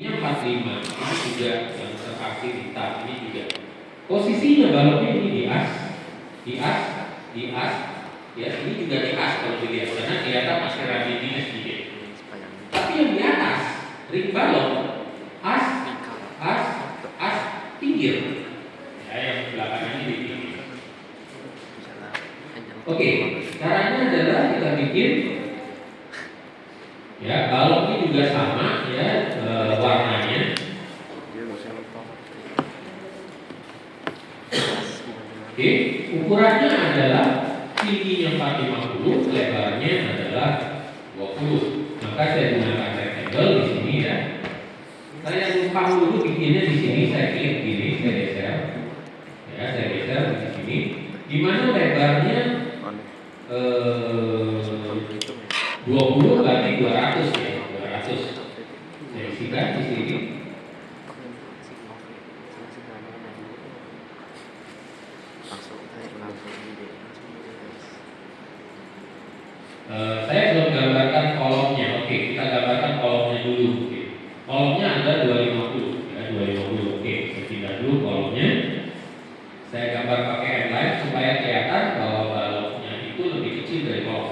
Ini 45, ini juga yang terpakai di tab, ini juga. Posisinya baloknya ini di as, ya ini juga di as kalau dilihat karena di atas masih radiusnya sedikit. Tapi yang di atas ring balok as pinggir, ya yang belakangnya di pinggir. Oke, caranya adalah kita bikin ya baloknya juga sama ya warnanya. Oke, ukurannya adalah tingginya 450, lebarnya adalah 20. Maka saya gunakan rectangle di sini ya. Saya numpang dulu bikinnya di sini, saya klik gini, saya geser. Ya, saya geser di sini. Di mana lebarnya 20 berarti 200 ya, 200. Saya isikan di sini. Saya belum gambarkan kolomnya. Oke, kita gambarkan kolomnya dulu. Oke. Kolomnya ada 250 ya, 250. Oke, saya pindah dulu kolomnya. Saya gambar pakai M-line supaya kelihatan bahwa baloknya itu lebih kecil dari kolom.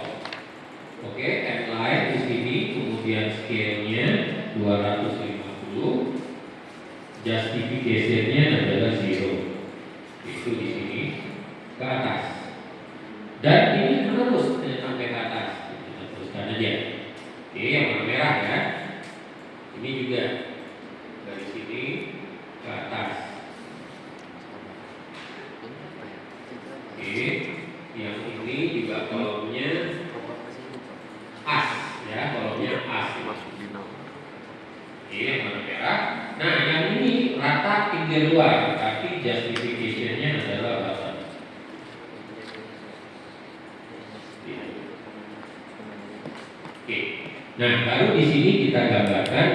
Oke, M-line di sini, kemudian scale-nya 250. Justification-nya adalah 0. Itu di sini ke atas. Dan ini menerus sampai ke atas. Kita teruskan aja. Oke, yang warna merah ya. Ini juga dari sini ke atas. Oke, yang ini juga kolomnya as ya, kolomnya as. Oke, yang warna merah. Nah, yang ini rata pinggir luar, tapi justification-nya adalah bawah. Oke. Nah, baru di sini kita gambarkan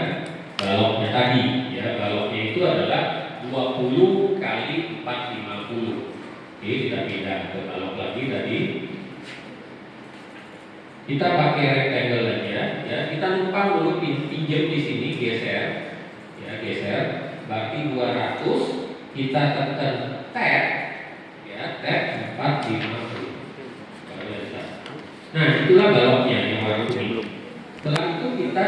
baloknya tadi ya. Baloknya itu adalah 20 kali 450. Oke, kita pindah ke balok lagi tadi. Kita pakai rectangle aja ya. Kita numpang dulu pinjam di sini, geser. Ya, geser. Berarti 200. Kita tekan tab ya, tab 450. Nah, itulah baloknya yang warna kuning. Setelah itu kita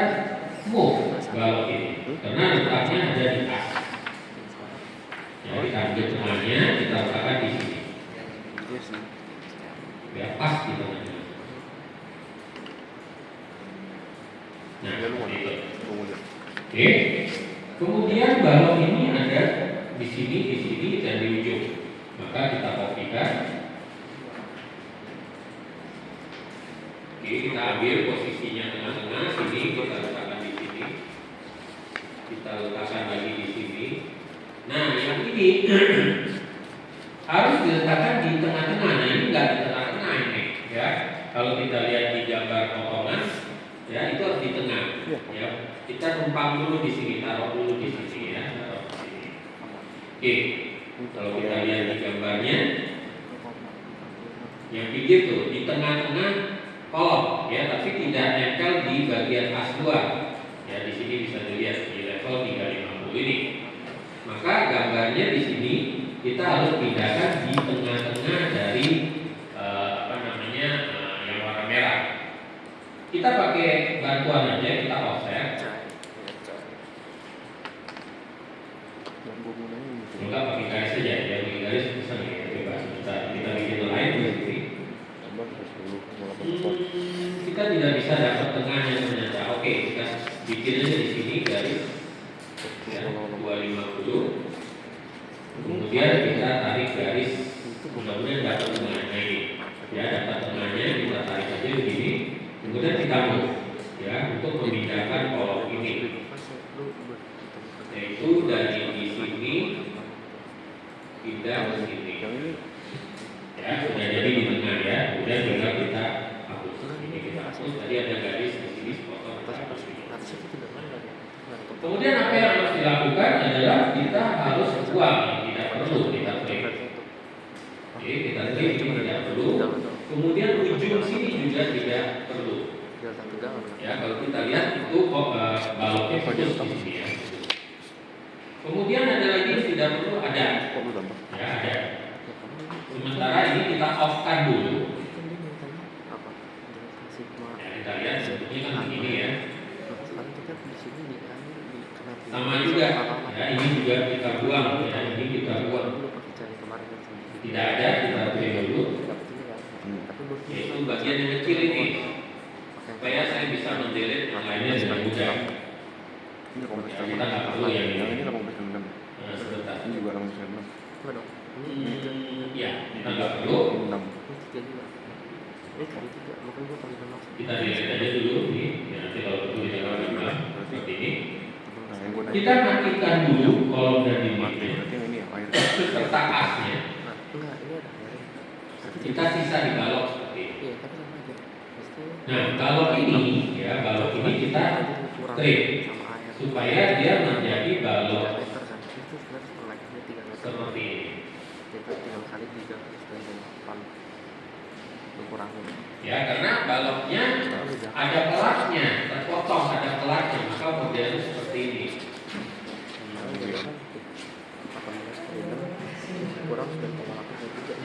move balok ini karena letaknya ada di as. Jadi target tengahnya kita letakkan di sini. Ya, pas di tengahnya. Nah, itu. Oke. Kemudian balok ini ada di sini dan di ujung. Maka kita kopikan. Oke, kita ambil posisinya tengah-tengah sini, kita letakkan di sini. Kita letakkan lagi di sini. Nah, yang ini harus diletakkan di tengah-tengah. Nah, ini enggak di tengah-tengah ini, ya. Kalau kita lihat di gambar potongan, ya itu harus di tengah. Ya, kita tumpang dulu di sini, taruh dulu di sini ya. Taruh di sini. Oke, kalau kita lihat di gambarnya, yang pinggir tuh di tengah-tengah kolom ya, tapi tidak nempel di bagian as 2 ya. Di sini bisa dilihat di level 350 ini. Maka gambarnya di sini kita harus pindahkan di tengah-tengah dari yang warna merah. Kita pakai bantuan aja, kita offset. Enggak pakai garis saja ya, pakai garis bisa ya, bebas. Kita bikin lain di sini. Kita tidak bisa dapat tengahnya ternyata. Oke, kita bikin aja di sini garis ya, 250. Kemudian kita tarik garis, mudah-mudahan dapat tengahnya ini. Ya, dapat tengahnya kita tarik aja begini. Kemudian kita move ya untuk memindahkan kolom ini. Yaitu dari di sini pindah ke sini. Ya, sudah jadi di tengah ya. Kemudian tinggal kita hapus. Ini kita hapus. Tadi ada garis di sini sepotong. Kemudian apa yang harus dilakukan adalah kita harus buang yang tidak perlu, kita klik. Oke, kita klik ini tidak perlu. Kemudian ujung sini juga tidak perlu. Ya, kalau kita lihat itu baloknya putus di sini ya. ada. Ya, ada. Sementara ini kita off-kan dulu. Ya, kita lihat bentuknya kan begini ya. Sama juga, ya ini juga kita buang, ya ini kita buang. Tidak ada, kita beri dulu. Yaitu bagian yang kecil ini, supaya saya bisa mendelete yang lainnya dengan mudah. Ya, kita nggak perlu yang ini. Nah, sebentar. Ini juga 86. Ya, kita nggak perlu. Kita delete aja dulu nih. Ya, nanti kalau perlu kita tambah seperti ini. Kita matikan dulu kolom dan limitnya serta asnya. Kita sisa di balok seperti ini. Nah, balok ini ya, balok ini kita trim supaya dia menjadi balok seperti ini. Ya, karena baloknya ada kelasnya, terpotong ada kelasnya, maka modelnya seperti ini.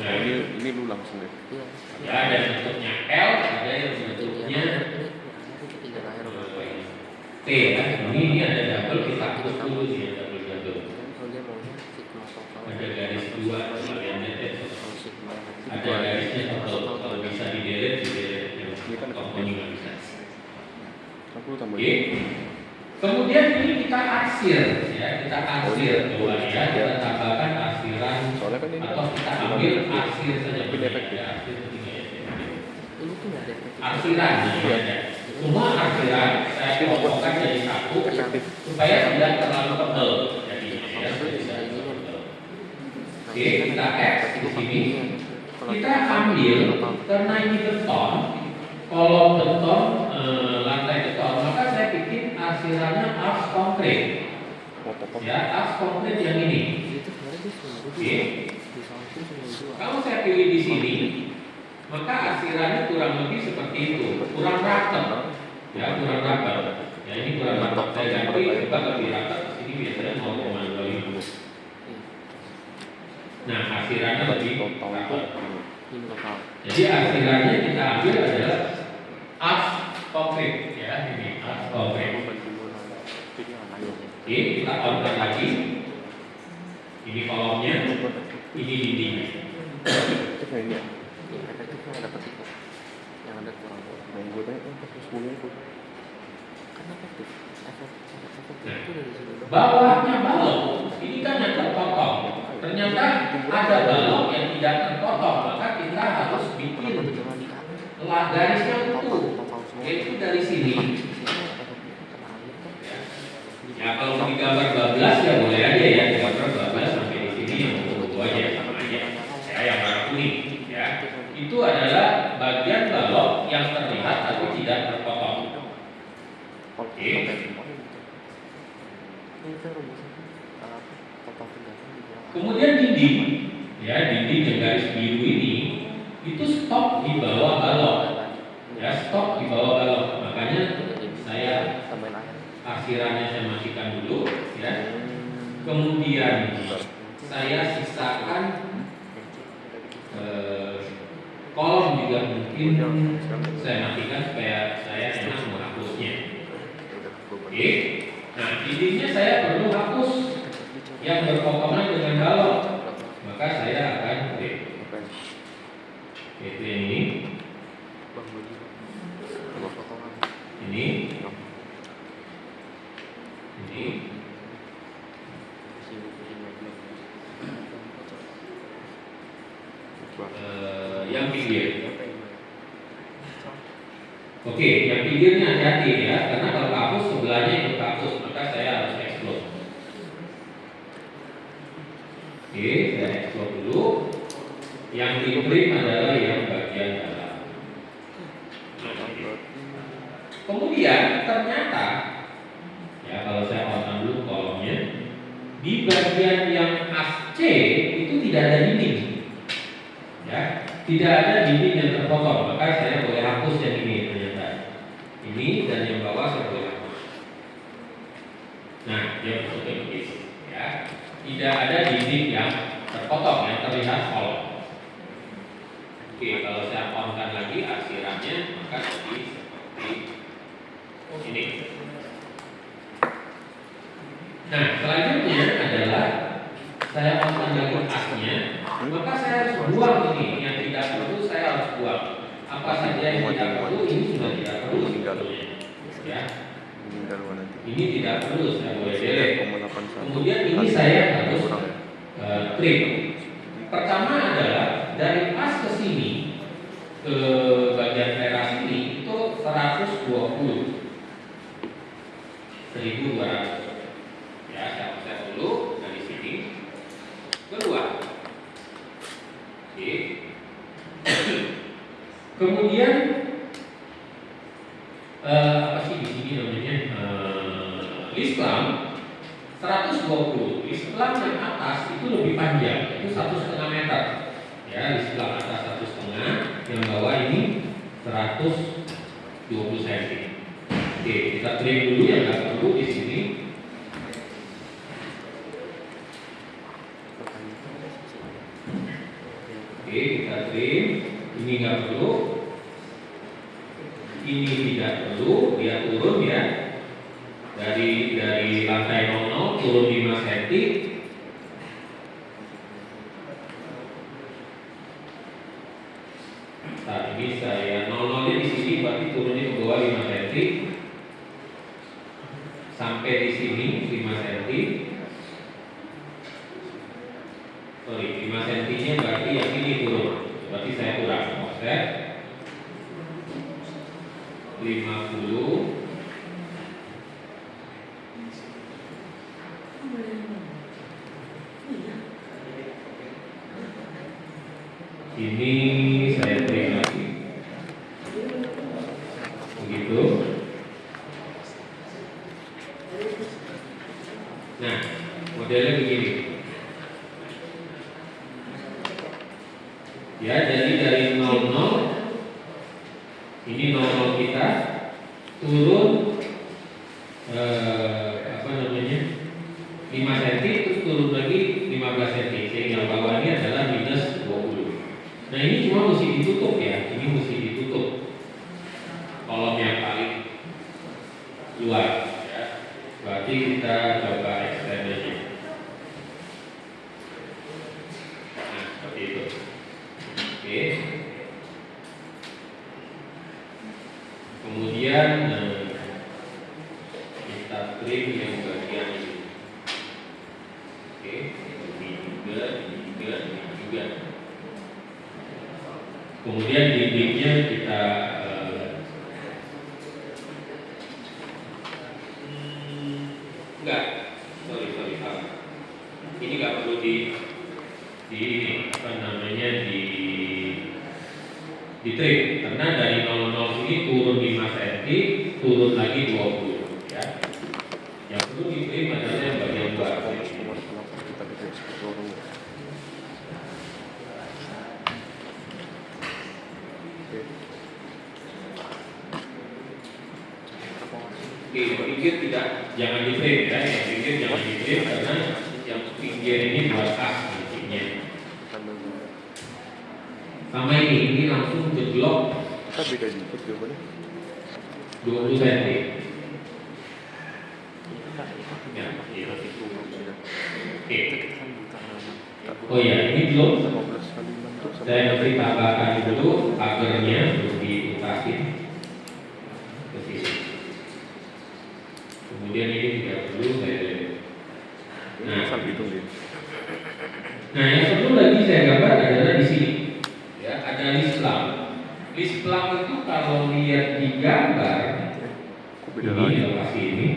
Nah, ini lu langsung ya. Ya, ada yang bentuknya L, ada yang bentuknya T ya. Ini ada double, kita hapus dulu sih ya, double. Ada garis 2 bagian netes. Ada garisnya satu, kalau bisa di delete yang komponen nggak bisa. Oke. Kemudian ini kita arsir ya, kita arsir dua ya, kita tambahkan arsiran atau kita ambil arsir saja ya, arsiran ya. Semua arsiran saya kelompokkan jadi satu supaya tidak terlalu tebal. Jadi ya, oke, kita X di sini. Kita ambil karena ini beton, kolom beton, lantai beton, maka saya bikin arsirannya ars konkret. Ya, ars konkret yang ini. Oke. Kalau saya pilih di sini, maka arsirannya kurang lebih seperti itu, kurang rapat. Ya, kurang rapat. Ya, ini kurang rapat. Saya ganti coba lebih rapat. Di sini biasanya 0,25. Nah, arsirannya lebih rapat. Jadi arsirannya kita ambil adalah ars konkret, ya ini ars konkret. Oke, kita on-kan lagi. Ini kolomnya, ini dindingnya. Bawahnya balok, ini kan yang terpotong. Ternyata ada balok yang tidak terpotong, maka kita harus bikin garisnya utuh, yaitu dari sini. Ya, kalau mau digambar 12 ya boleh aja ya, gambar 12 sampai di sini yang utuh aja sama aja. Ya, yang warna kuning, ya. Itu adalah bagian balok yang terlihat tapi tidak terpotong. Oke. Kemudian dinding, ya dinding yang garis biru ini itu stop di bawah balok, ya stop di bawah balok. Makanya saya arsirannya saya matikan dulu, ya. Kemudian saya sisakan kolom juga mungkin saya matikan supaya saya enak menghapusnya. Oke. Nah, dindingnya saya perlu hapus yang berpotongan dengan balok, maka saya akan yaitu yang ini, yang pinggir. Oke, yang pinggirnya hati-hati ya, karena kalau hapus sebelahnya ikut hapus, maka saya harus explode. Oke, saya explode dulu. Yang di-trim adalah yang bagian dalam. Kemudian ternyata, ya kalau saya on dulu kolomnya, di bagian yang as C itu tidak ada dinding. Ya, tidak ada dinding yang terpotong, maka saya boleh hapus yang ini ternyata. Ini dan yang bawah saya boleh hapus. Nah, dia bentuknya begitu. Ya, Ya, tidak ada dinding yang terpotong yang terlihat kolom. Oke, kalau saya on-kan lagi arsirannya maka jadi seperti ini. Nah, selanjutnya adalah saya on-kan lagi asnya, maka saya harus buang ini yang tidak perlu, saya harus buang. Apa saja yang tidak perlu ini sudah tidak perlu sebetulnya. Ya. Ini tidak perlu, saya boleh delete. Kemudian ini saya harus trim. Pertama adalah dari pas ke sini ke bagian teras ini itu 120 1200. Ya, saya offset dulu dari sini keluar. Oke. Kemudian apa sih di sini namanya? Islam 120. Islam yang atas itu lebih panjang, itu 1,5 meter. Ya, Islam atas 1,5, yang bawah ini 120 cm. Oke, kita trim dulu yang nggak perlu di sini. Oke, kita trim. Ini nggak perlu. Ini tidak perlu, dia turun ya. Dari lantai 00 turun 5 cm. Saat ini saya 00-nya di sini berarti turunnya ke bawah 5 cm. Sampai di sini 5 cm. Sorry, 5 cm-nya berarti yang ini turun. Berarti saya kurang offset 50. Ini saya trim lagi. Begitu. Nah, modelnya begini. Ya, jadi dari 00 ini 00 kita turun 5 cm, terus turun lagi 15 cm. Sehingga bawahnya adalah minus 20. Nah, ini cuma mesti ditutup ya. Ini mesti ditutup kolom yang paling luar ya. Berarti kita coba extend aja. Nah, seperti itu. Oke. Kemudian kita trim yang bagian ini. Oke, ini juga. Kemudian dindingnya kita sorry salah. Ini nggak perlu di ini apa namanya di trim karena dari 00 ini turun 5 cm, turun lagi 20 ya. Yang perlu di trim adalah yang bagian luar. Oke, pinggir jangan di trim ya, yang pinggir jangan di trim karena yang pinggir ini buat as intinya. Sama ini langsung jeblok. Kita beda dikit jawabannya. 20 cm. Ya, iya. Oke. Oh ya, ini belum. Saya mesti tambahkan dulu pagernya untuk diutasin ke sini. Kemudian ini tidak perlu saya lihat. Nah, yang perlu lagi saya gambar adalah di sini. Ya, ada Islam. Islam itu kalau lihat di gambar ini lokasi ini.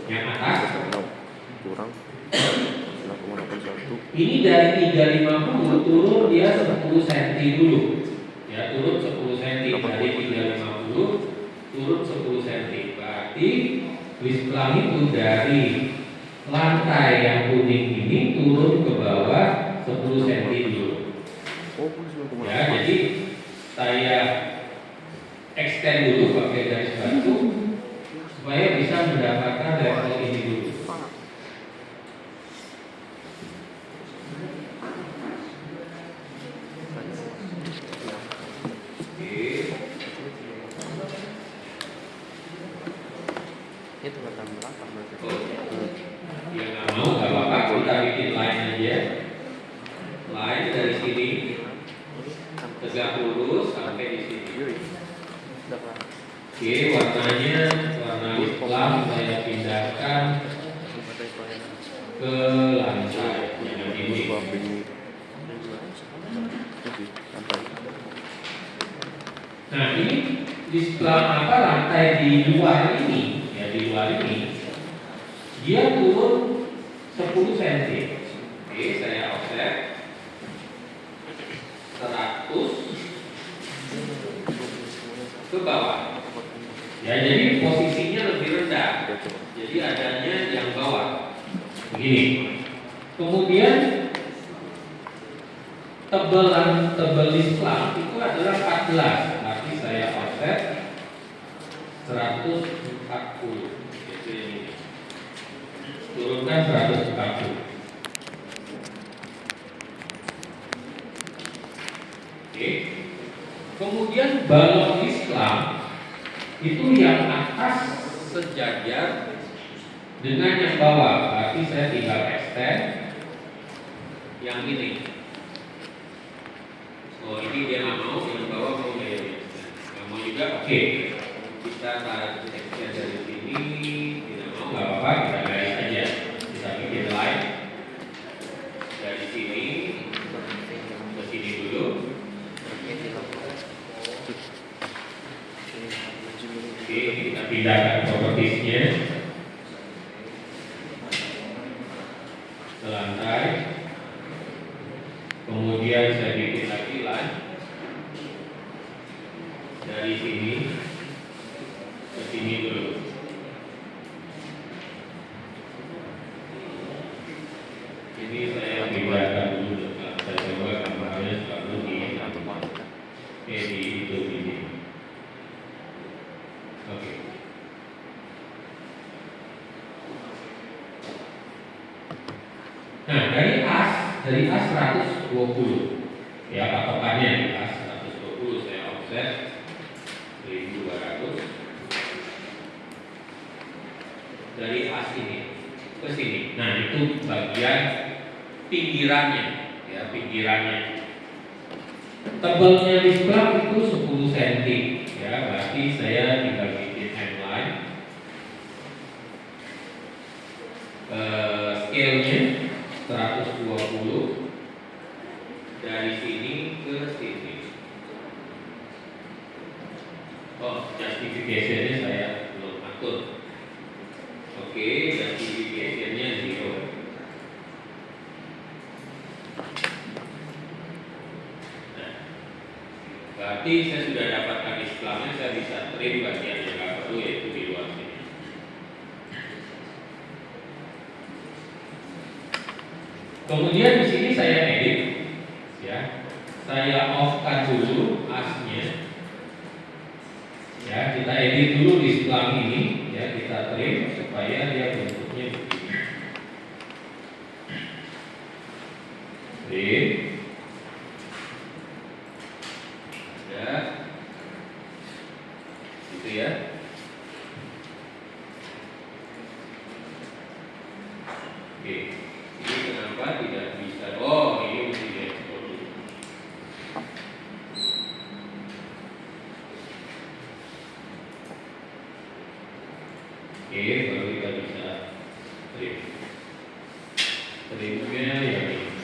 Yang atas kurang 1,81. ini dari 350 turun dia 10 cm dulu. Ya, turun 10 cm dari 350 turun 10 cm. Berarti Islam itu dari lantai yang kuning ini turun ke bawah 10 cm dulu. Ya, jadi saya extend dulu pakai garis batu supaya bisa mendapatkan level ini dulu. Oke, warnanya warna Islam saya pindahkan ke lantai yang ini. Nah, ini di sebelah lantai di luar ini, ya di luar ini, dia turun 10 cm. Oke, saya offset 100 ke bawah. Ya, jadi posisinya lebih rendah. Jadi adanya yang bawah. Begini. Kemudian tebal Islam itu adalah 14. Berarti saya offset 140. Jadi ini. Turunkan 140. Oke. Kemudian balon Islam itu yang atas sejajar dengan yang bawah. Berarti saya tinggal extend yang ini. Oh, ini dia nggak mau, yang bawah mau ya. Nggak mau juga, oke. Kita tarik extend dari sini, tidak mau nggak apa-apa, kita garis aja. Kita bikin line dari sini ke sini dulu. Oke, kita pindahkan propertiesnya ke lantai. Kemudian saya bikin lagi line dari sini ke sini dulu. Ini saya pindahkan dulu. Saya coba gambarnya selalu di itu ini. Oke. Nah, dari as 120. Ya, patokannya di as 120 saya offset 1200. Dari as ini ke sini. Nah, itu bagian pinggirannya, ya, pinggirannya. Tebalnya di sebelah itu 10 cm, ya, berarti saya tinggal bikin hemline. Scale-nya 120 dari sini ke sini. Oh, justification-nya saya belum atur. Oke, justification-nya 0. Nah, berarti saya sudah dapatkan Islamnya, saya bisa trim bagian yang nggak perlu, yaitu di luar sini. Kemudian di sini saya edit, ya, saya off-kan dulu asnya, ya, kita edit dulu di sebelah ini, ya, kita trim supaya dia bentuknya begini. Trim, ya, gitu ya. Oke. Ini kenapa tidak bisa? Oh, ini mesti diekspor dulu. Oke, baru kita bisa trim. Trimnya yang ini.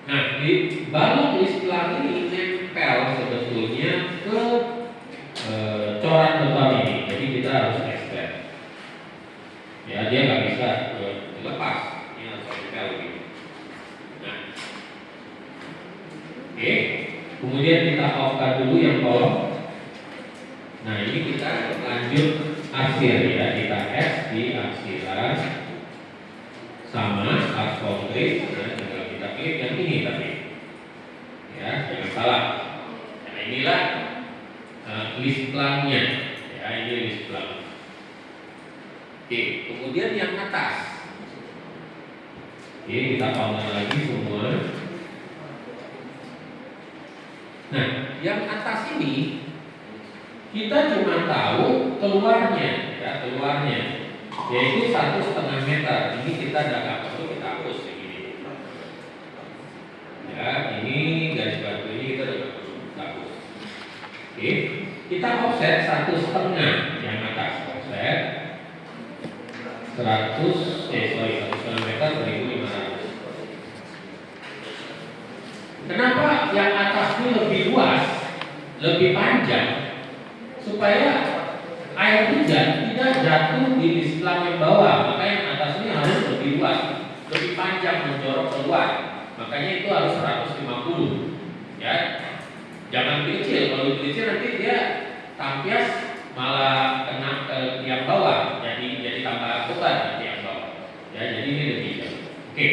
Nah, di balon Islam ini nempel sebetulnya ke corak beton ini. Jadi kita harus extend. Ya, dia nggak bisa lepas. Ini harus nempel gitu. Nah, oke. Kemudian kita off-kan dulu yang kolom. Nah, ini kita lanjut arsir, ya. Kita S di arsiran sama as concrete, ya. Tinggal kita klik yang ini tapi, ya, jangan salah. Nah, inilah list plan-nya, ya, ini list plan. Oke, kemudian yang atas. Oke, kita counter lagi semua. Nah, yang atas ini kita cuma tahu keluarnya, ya, keluarnya, yaitu 1,5 meter. Ini kita nggak perlu, kita hapus yang ini. Ya, ini garis batu ini kita nggak perlu, kita hapus. setengah yang atas offset 1,5 meter 1.500. Kenapa yang atas ini lebih luas, lebih panjang, supaya air hujan tidak jatuh di selang yang bawah. Maka yang atas ini harus lebih luas, lebih panjang menjorok keluar. Makanya itu harus 150, ya. Jangan lebih kecil. Kalau lebih kecil nanti dia tampias malah kena ke yang bawah, jadi tambah beban nanti yang bawah. Ya, jadi ini lebih jauh. Oke.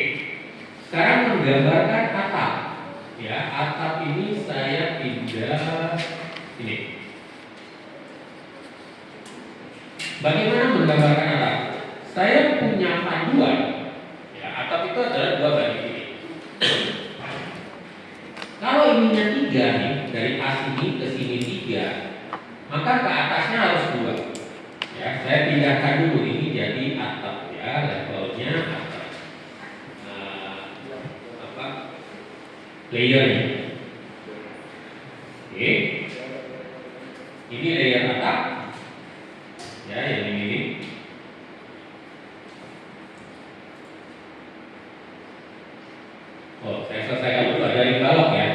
Sekarang menggambarkan atap. Ya, atap ini saya pindah ini. Bagaimana menggambarkan atap? Saya punya panduan. Ya, atap itu adalah 2 banding ini. Kalau ininya 3 nih, dari as ini ke sini 3, maka ke atasnya harus 2. Ya, saya pindahkan dulu ini jadi atap ya, levelnya atap. Layernya. Oke. Ini layer atap. Ya, yang ini. Oh, saya selesaikan dulu ada ring balok ya.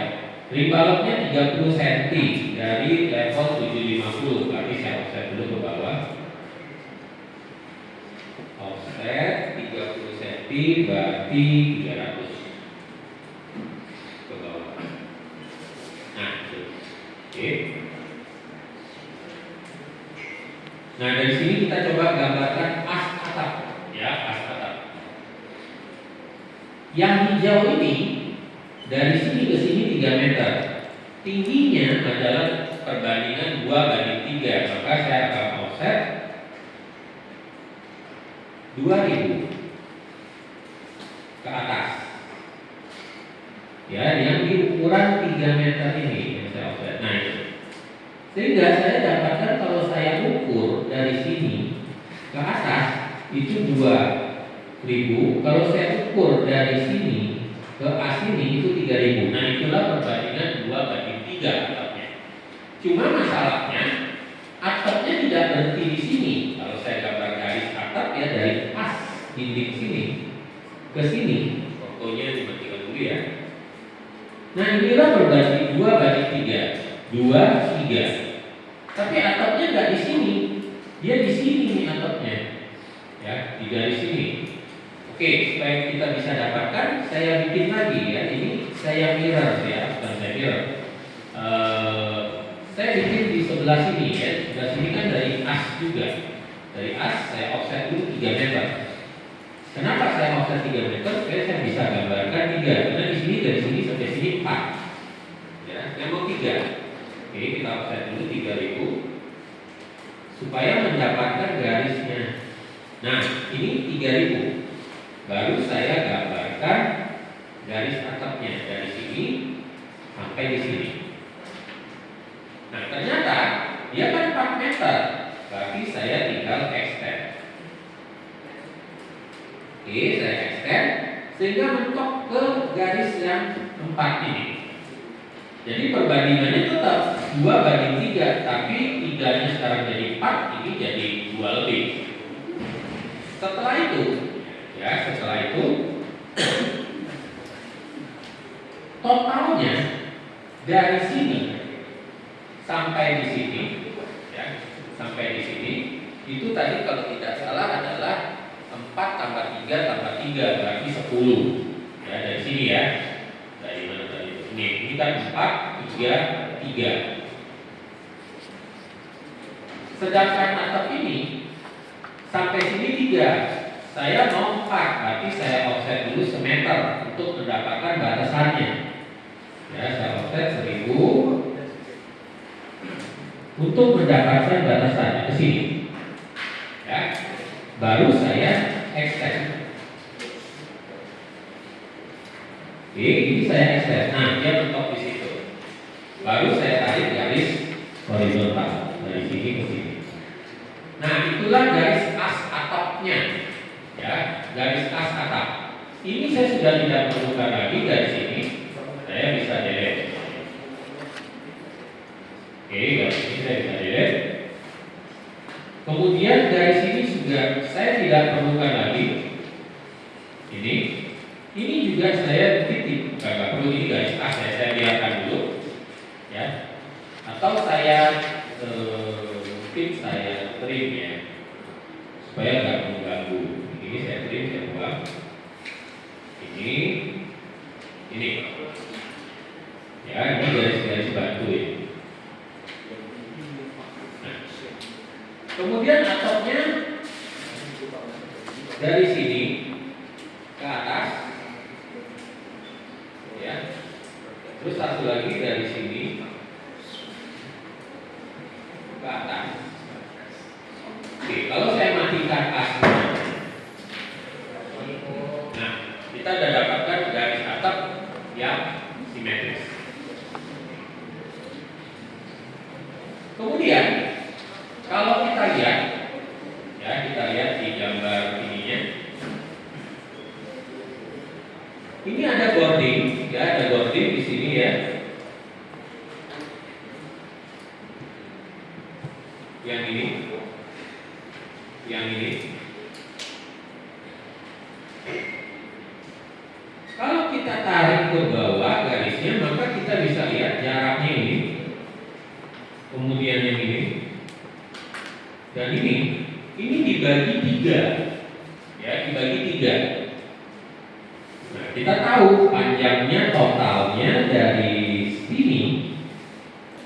Ring baloknya 30 cm dari level 750. Berarti saya offset dulu ke bawah. Offset 30 cm berarti 300 ke bawah. Nah, oke. Nah, dari sini kita coba gambarkan as atap, ya, as atap. Yang hijau ini dari sini ke sini 3 meter. Tingginya adalah perbandingan 2:3. Maka saya akan offset 2000 ke atas. Ya, yang di ukuran 3 meter ini yang saya offset. Nah, itu. Sehingga saya dapatkan kalau saya ukur dari sini ke atas itu 2000. Kalau saya ukur dari sini ke as ini itu 3000. Nah, itulah perbandingan 2:3 atapnya. Cuma masalahnya atapnya tidak berhenti di sini. Kalau saya gambar garis atap ya dari as dinding sini ke sini. Fotonya dimatikan dulu ya. Nah, inilah berbanding 2:3. 2:3. Tapi atapnya nggak di sini, dia di sini nih atapnya, ya, di garis sini. Oke, supaya kita bisa dapatkan, saya bikin lagi ya. Ini saya mirror ya, bukan saya mirror. Saya bikin di sebelah sini ya. Sebelah sini kan dari as juga. Dari as saya offset dulu 3 meter. Kenapa saya offset 3 meter? Supaya saya bisa gambarkan 3. Karena di sini dari sini sampai sini 4. Ya, saya mau 3. Oke, kita offset dulu 3000 supaya mendapatkan garisnya. Nah, ini 3000. Baru saya gambarkan garis atapnya dari sini sampai di sini. Nah, ternyata dia kan 4 meter. Berarti saya tinggal extend. Oke, saya extend sehingga mentok ke garis yang 4 ini. Jadi perbandingannya tetap 2:3, tapi 3-nya sekarang jadi 4, ini jadi 2 lebih. Setelah itu totalnya dari sini sampai di sini, ya, sampai di sini itu tadi kalau tidak salah adalah 4 tambah 3 tambah 3 berarti 10. Ya, dari sini ya. Dari mana tadi? Ini kan 4, 3. Sedangkan atap ini sampai sini 3. Saya mau 4, berarti saya offset dulu semeter untuk mendapatkan batasannya. Ya, saya offset 1000 untuk mendapatkan batasannya ke sini. Ya, baru saya extend. Oke, ini saya extend. Nah, dia mentok di situ. Baru saya tarik garis horizontal dari sini ke sini. Nah, itulah garis as atapnya. Ya, garis as atap. Ini saya sudah tidak perlukan lagi dari sini. Saya bisa delete. Oke, garis ini saya bisa delete. tidak perlukan lagi ini. Ini juga saya titik, nggak perlu ini guys. Saya biarkan dulu, ya. Atau saya mungkin saya trim ya, supaya nggak mengganggu. Ini saya trim, saya buang. Ini, ya, ini garis-garis batu ya. Nah, kemudian atapnya dari sini ke atas, ya. Terus satu lagi dari sini ke atas. Oke, kalau saya matikan asnya, nah, kita sudah dapatkan garis atap yang simetris. Kemudian, kalau kita lihat, ya, kita lihat di gambar ininya. Ini ada boarding, ya, ada boarding di sini ya. Yang ini. Kalau kita tarik ke bawah garisnya, maka kita bisa lihat jaraknya ini. Kemudian yang ini dan ini dibagi 3, ya, dibagi 3. Nah, kita tahu panjangnya totalnya dari sini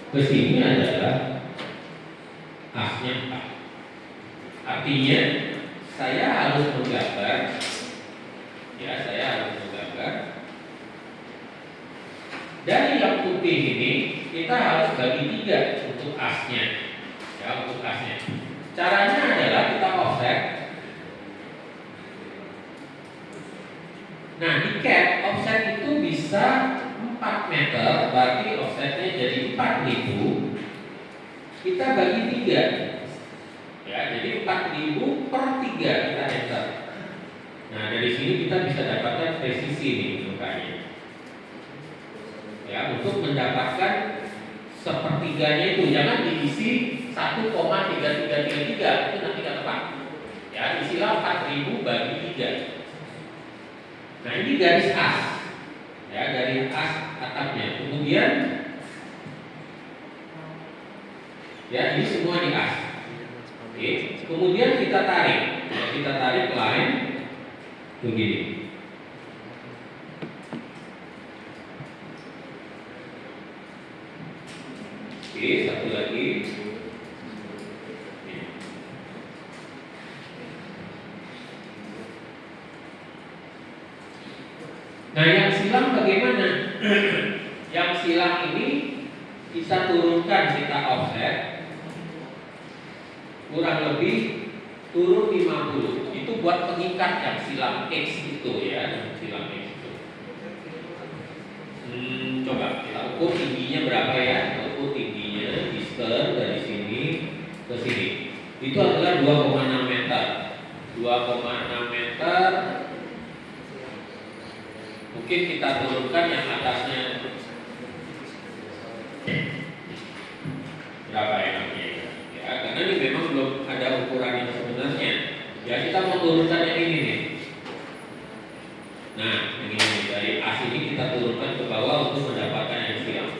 ke sini adalah asnya 4. Artinya saya harus menggambar, ya, dari yang putih ini kita harus bagi 3 untuk asnya, ya, untuk asnya. Caranya adalah kita offset. Nah, di CAD offset itu bisa 4 meter, berarti offsetnya jadi 4000. Kita bagi 3, ya, jadi 4000 per 3 kita enter. Nah, dari sini kita bisa dapatkan presisi nih angkanya. Ya, untuk mendapatkan sepertiganya itu jangan diisi 1,3333, itu nanti nggak tepat. Ya, isilah 4000 bagi 3. Nah, ini garis as, ya, garis as atapnya. Kemudian, ya, ini semua di as. Oke. Kemudian kita tarik, ya, line begini. Oke, satu lagi. Nah, yang silang bagaimana? Yang silang ini kita turunkan, kita offset kurang lebih turun 50. Itu buat pengikat yang silang X itu, ya, silang X itu. Coba kita ukur tingginya berapa ya? Ukur tingginya disker dari sini ke sini. Itu adalah 2,6 meter. 2,6 meter. Mungkin kita turunkan yang atasnya berapa enaknya, ya, karena ini memang belum ada ukuran yang sebenarnya. Ya, kita mau turunkan yang ini nih. Nah, yang ini dari as ini kita turunkan ke bawah untuk mendapatkan yang silang.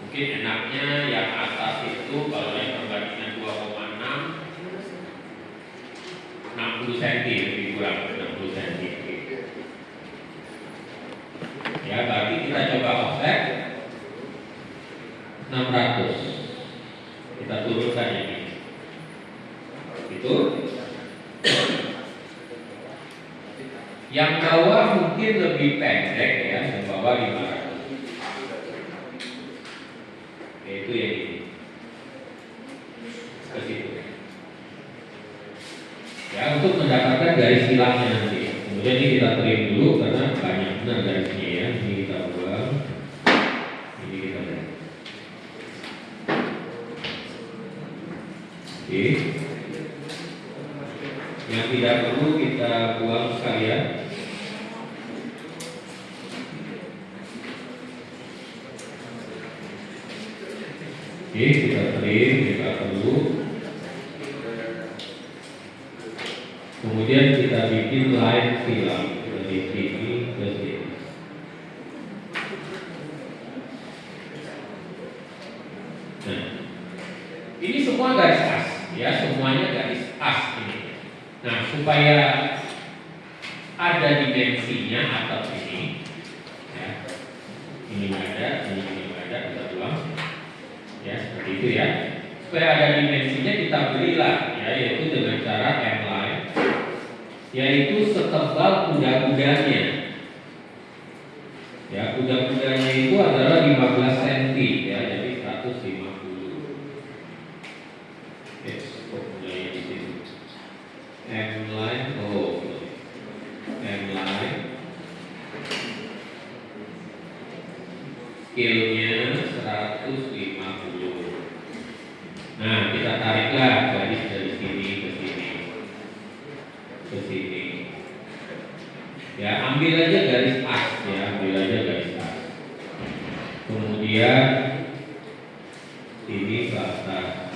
Mungkin enaknya yang atas itu kalau yang perbandingan 2,6 60 cm, lebih kurang 60 cm. Ya, berarti kita coba offset 600. Kita turunkan ini. Itu. Yang bawah mungkin lebih pendek, ya, yang bawah 500. Yaitu yang ini. Ke situ. Ya, untuk mendapatkan garis silangnya nanti. Kemudian ini kita trim dulu karena banyak benar garisnya, ya. Ini kita buang. Ini kita buang. Oke. Yang tidak perlu kita buang sekalian. Oke, kita trim, kita perlu. Kemudian kita bikin line silang dari sini ke sini. Nah, ini semua garis as, ya, semuanya garis as ini. Nah, supaya ada dimensinya atap ini, ya, ini nggak ada, ini nggak ada, kita buang, ya, seperti itu ya. Supaya ada dimensinya kita berilah, ya, yaitu dengan cara M-line, yaitu setebal kuda-kudanya. Ya, kuda-kudanya itu adalah 15 cm, ya, jadi 150. Kok kudanya di sini? M-line, M-line, scale-nya 150. Nah, kita tariklah garis dari sini ke sini, ke sini. Ya, ambil aja garis as, ya, ambil aja garis as. Kemudian ini ke atas.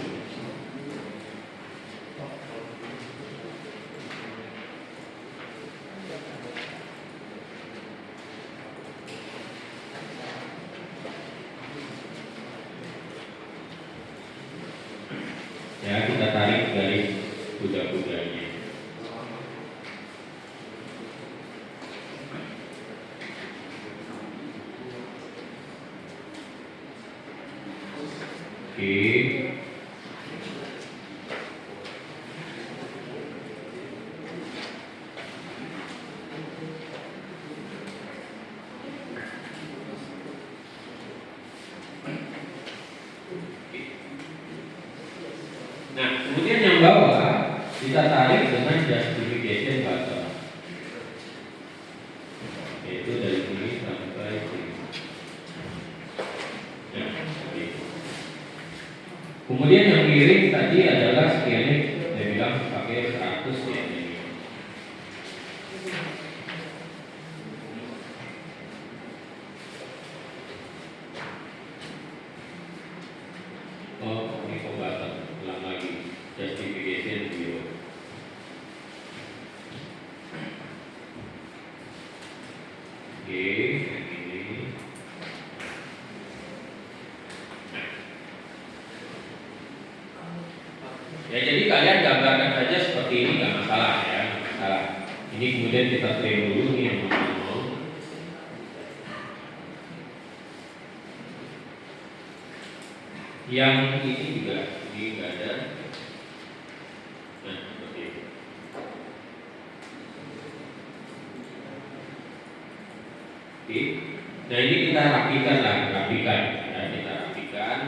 Ya, kita tarik garis kuda-kudanya. Oke. Nah, kemudian yang bawah kita tarik dengan justification button, yaitu dari sini sampai sini. Nah, seperti itu. Kemudian yang miring tadi adalah scale-nya, saya bilang pakai 100 ya ini. Oh, ini pembahasan ulang lagi, justification 0. Oke, yang ini. Ya, jadi kalian gambarkan saja seperti ini, nggak masalah ya, nggak masalah. Ini kemudian kita frame dulu nih yang mau. Yang ini juga, ini nggak ada. Nah, seperti itu. Oke. Nah, ini kita rapikan lah, rapikan, ya, kita rapikan.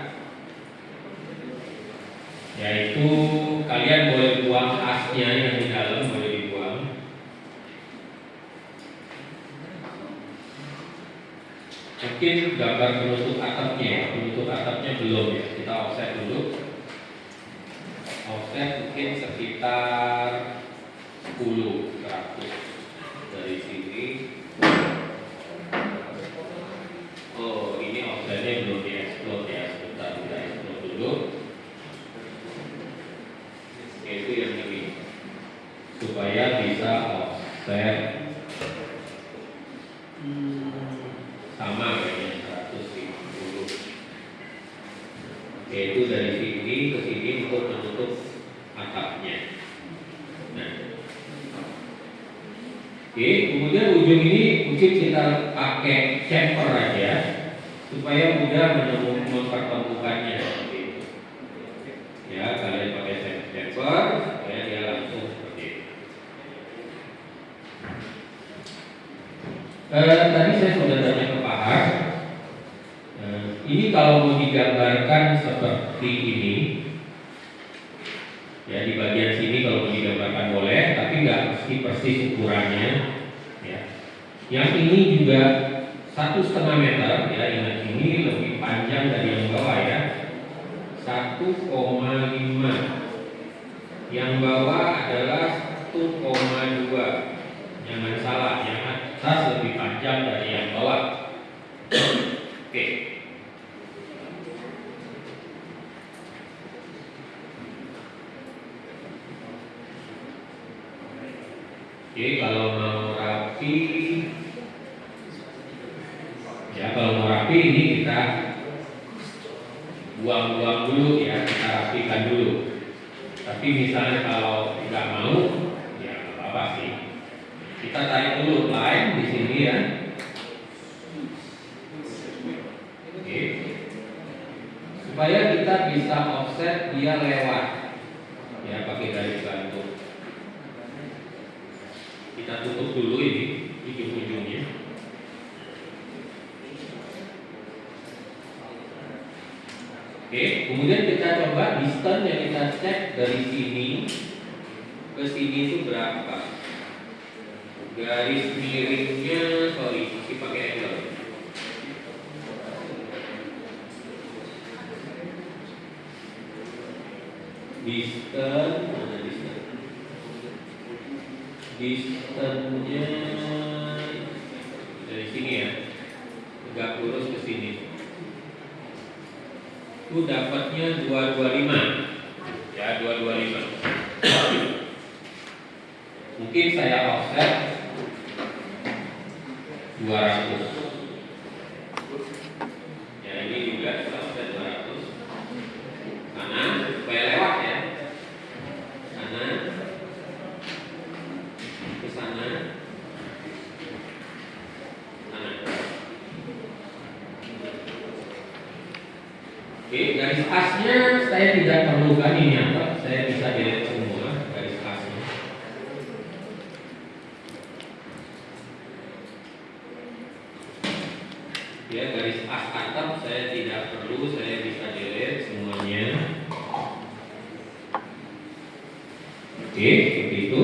Yaitu kalian boleh buang asnya yang di dalam, boleh dibuang. Mungkin gambar penutup atapnya, penutup atapnya belum ya, kita offset dulu. Offset mungkin sekitar 10, 100 dari sini. Oh, ini offsetnya belum di-explode ya, sebentar kita explode dulu. Itu yang ini, supaya bisa offset sama kayaknya 150. Yaitu dari sini ke sini untuk menutup atapnya. Nah, oke, kemudian ujung ini mungkin kita pakai chamfer aja supaya mudah mempertemukannya seperti itu. Ya, kalian pakai chamfer supaya dia langsung seperti itu. Tadi saya sudah tanya ke Pak Has. Ini kalau mau digambarkan seperti ini, ya, di bagian sini kalau mau digambarkan boleh, tapi nggak mesti persis ukurannya. Ya. Yang ini juga 1,5 meter, ya, ingat ini lebih panjang dari yang bawah ya, 1,5. Yang bawah adalah 1,2. Jangan salah, yang atas lebih panjang dari yang bawah. Oke. Oke, kalau mau rapi, ya kalau mau rapi ini kita buang-buang dulu ya, kita rapikan dulu. Tapi misalnya kalau nggak mau, ya nggak apa-apa sih. Kita tarik dulu line di sini ya. Oke. Supaya kita bisa offset dia lewat, ya pakai garis bantu. Kita tutup dulu ini ujung-ujungnya. Oke, kemudian kita coba distance yang kita cek dari sini ke sini itu berapa. Garis miringnya, sorry, masih pakai angle. Distance, mana distance? Distance-nya dari sini ya, tegak lurus ke sini. Itu dapatnya 225, ya 225. Mungkin saya offset 200. Ya ini juga saya offset 200. Kanan supaya lewat ya. Kanan ke sana. Kanan. Oke, garis asnya saya tidak perlukan ini apa? Saya bisa delete semua garis asnya. Ya, garis as atap saya tidak perlu, saya bisa delete semuanya. Oke, seperti itu.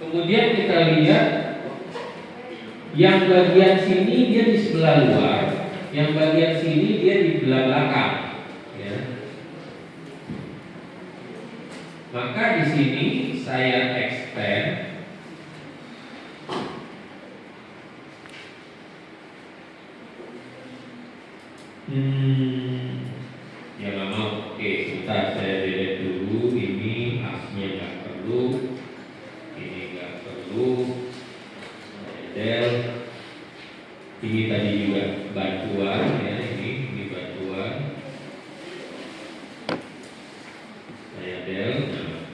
Kemudian kita lihat yang bagian sini dia di sebelah luar, yang bagian sini dia di sebelah belakang. Ya. Maka di sini saya extend. Ya nggak mau. Oke, sebentar saya delete dulu. Ini asnya nggak perlu, ini nggak perlu. Del, ini tadi juga bantuan ya, ini bantuan. Saya del. Nah,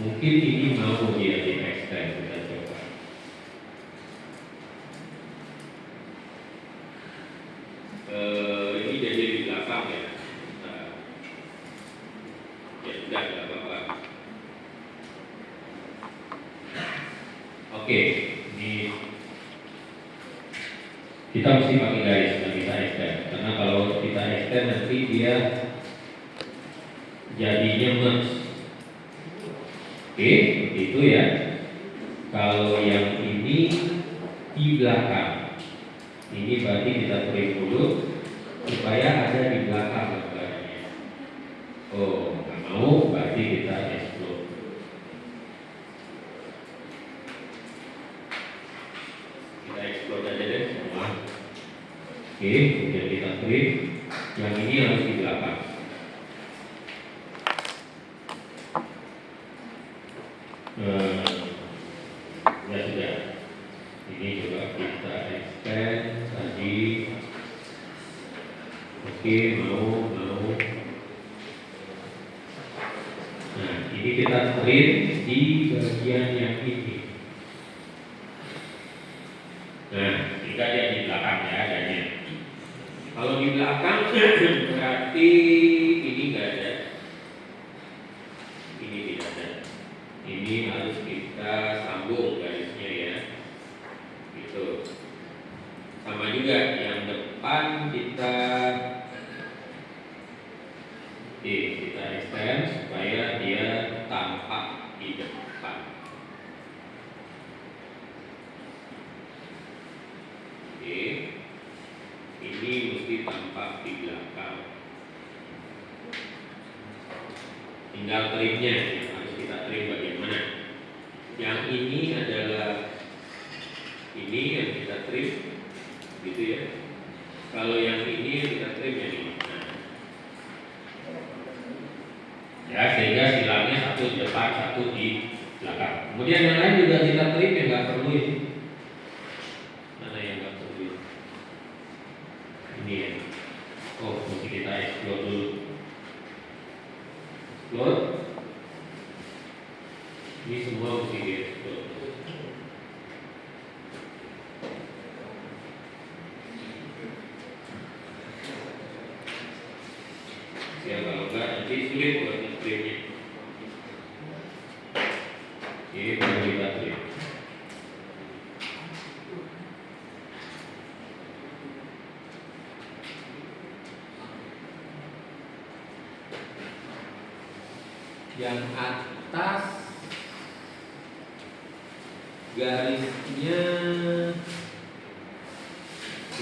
mungkin ini mau dia di extend, kita coba. Ini jadi di belakang ya. Nah, ya sudah nggak apa-apa. Oke, ini kita mesti pakai garis, nggak bisa extend. Karena kalau kita extend nanti dia jadinya merge. Oke, seperti itu ya. Kalau yang ini di belakang, ini berarti kita trim dulu supaya ada di belakang gambarnya. Oh, nggak mau, berarti kita explode. Kita explode aja deh semua. Oke, kemudian kita trim. Yang ini harus di belakang. Ya sudah. Ini coba kita extend tadi. Oke, mau. Nah, ini kita trim di bagian yang ini. Nah, kita lihat di belakang ya adanya. Kalau di belakang berarti ini nggak ada. Ini tidak ada. Ini harus kita sambung garisnya ya. Gitu. Sama juga yang depan kita extend supaya dia tampak di depan. Oke. Ini mesti tampak di belakang. Tinggal trimnya, harus kita trim bagaimana. Yang ini adalah ini yang kita trim, gitu ya. Kalau yang ini yang kita trim yang ini. Nah. Ya, sehingga silangnya satu di depan, satu di belakang. Kemudian yang lain juga kita trim yang nggak perlu ini. Mana yang nggak perlu? Ini ya. Oh, mesti kita explore dulu. Explore. Ini semua mesti di explore. Ya kalau enggak nanti sulit buat nge-trimnya. Oke, baru kita trim. Yang atas garisnya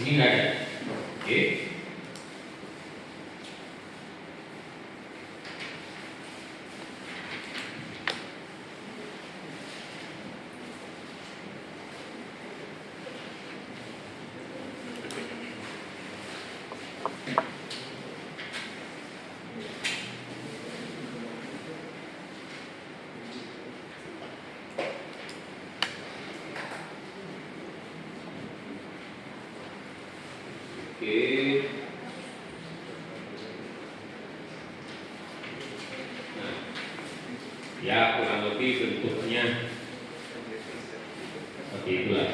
ini nggak ada. Oke. Oke. Nah, ya kurang lebih bentuknya seperti itulah.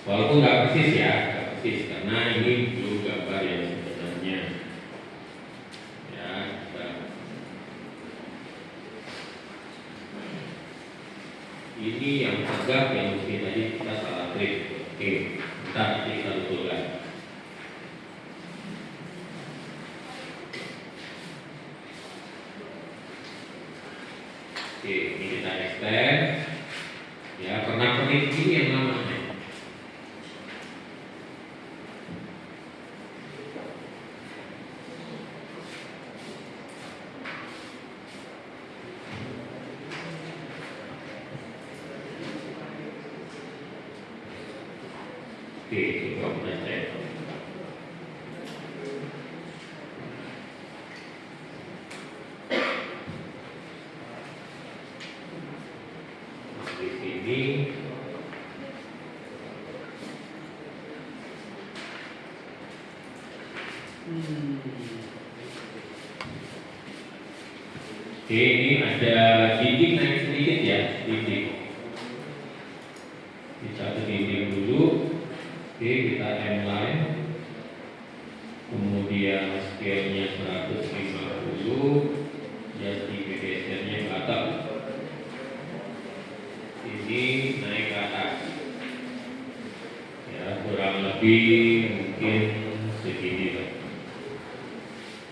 Walaupun nggak persis ya, nggak persis karena ini belum gambar yang sebenarnya. Ya, ini yang tegak yang mesti tadi kita salah trim. Oke, kita betulkan. Oke, ini kita extend. Ya, pernak-pernik ini yang namanya. Oke, cukup saja. Di sini oke, ini ada dinding naik sedikit ya, dinding. Di satu dinding dulu. Oke, kita M-line. Kemudian scale-nya 150. Justification-nya ke atas. Ini naik ke atas. Ya, kurang lebih mungkin segini lah.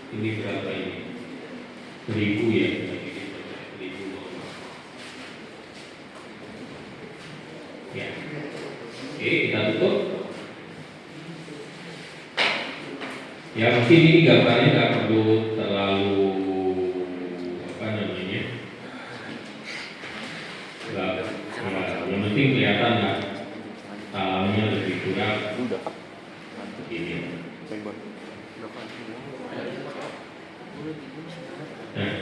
Ini berapa ini? 1000 ya, 1000 ya. Oke, kita tutup. Ya mungkin ini gambarnya nggak perlu terlalu apa namanya, nggak, yang penting kelihatan lah talamnya lebih kurang Udah. begini. Tembak. Nah,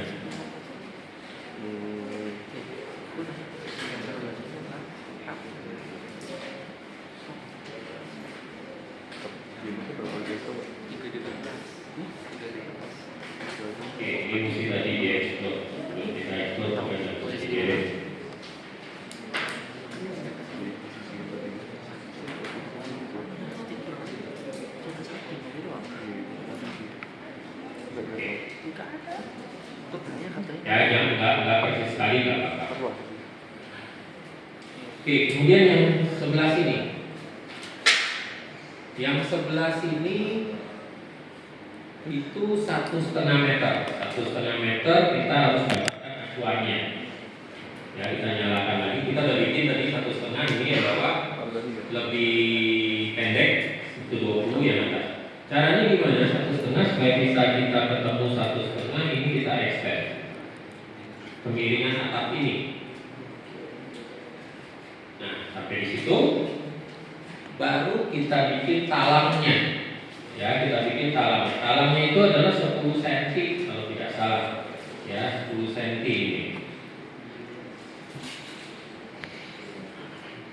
oke, ini mesti tadi di explore, belum kita explore sampai ke posisi ini. Ya, yang nggak persis sekali nggak apa-apa. Oke, kemudian yang sebelah sini. Yang sebelah sini itu 1,5 meter. 1,5 meter kita harus dapatkan acuannya. Ya, kita nyalakan lagi. Kita udah bikin tadi 1,5, ini ya bahwa lebih pendek itu 20 yang atas. Caranya gimana? 1,5 supaya bisa kita ketemu 1,5, ini kita extend kemiringan atap ini. Nah, sampai di situ baru kita bikin talamnya. Ya, kita bikin talam. Talamnya itu adalah 10 cm kalau tidak salah. Ya, 10 cm ini.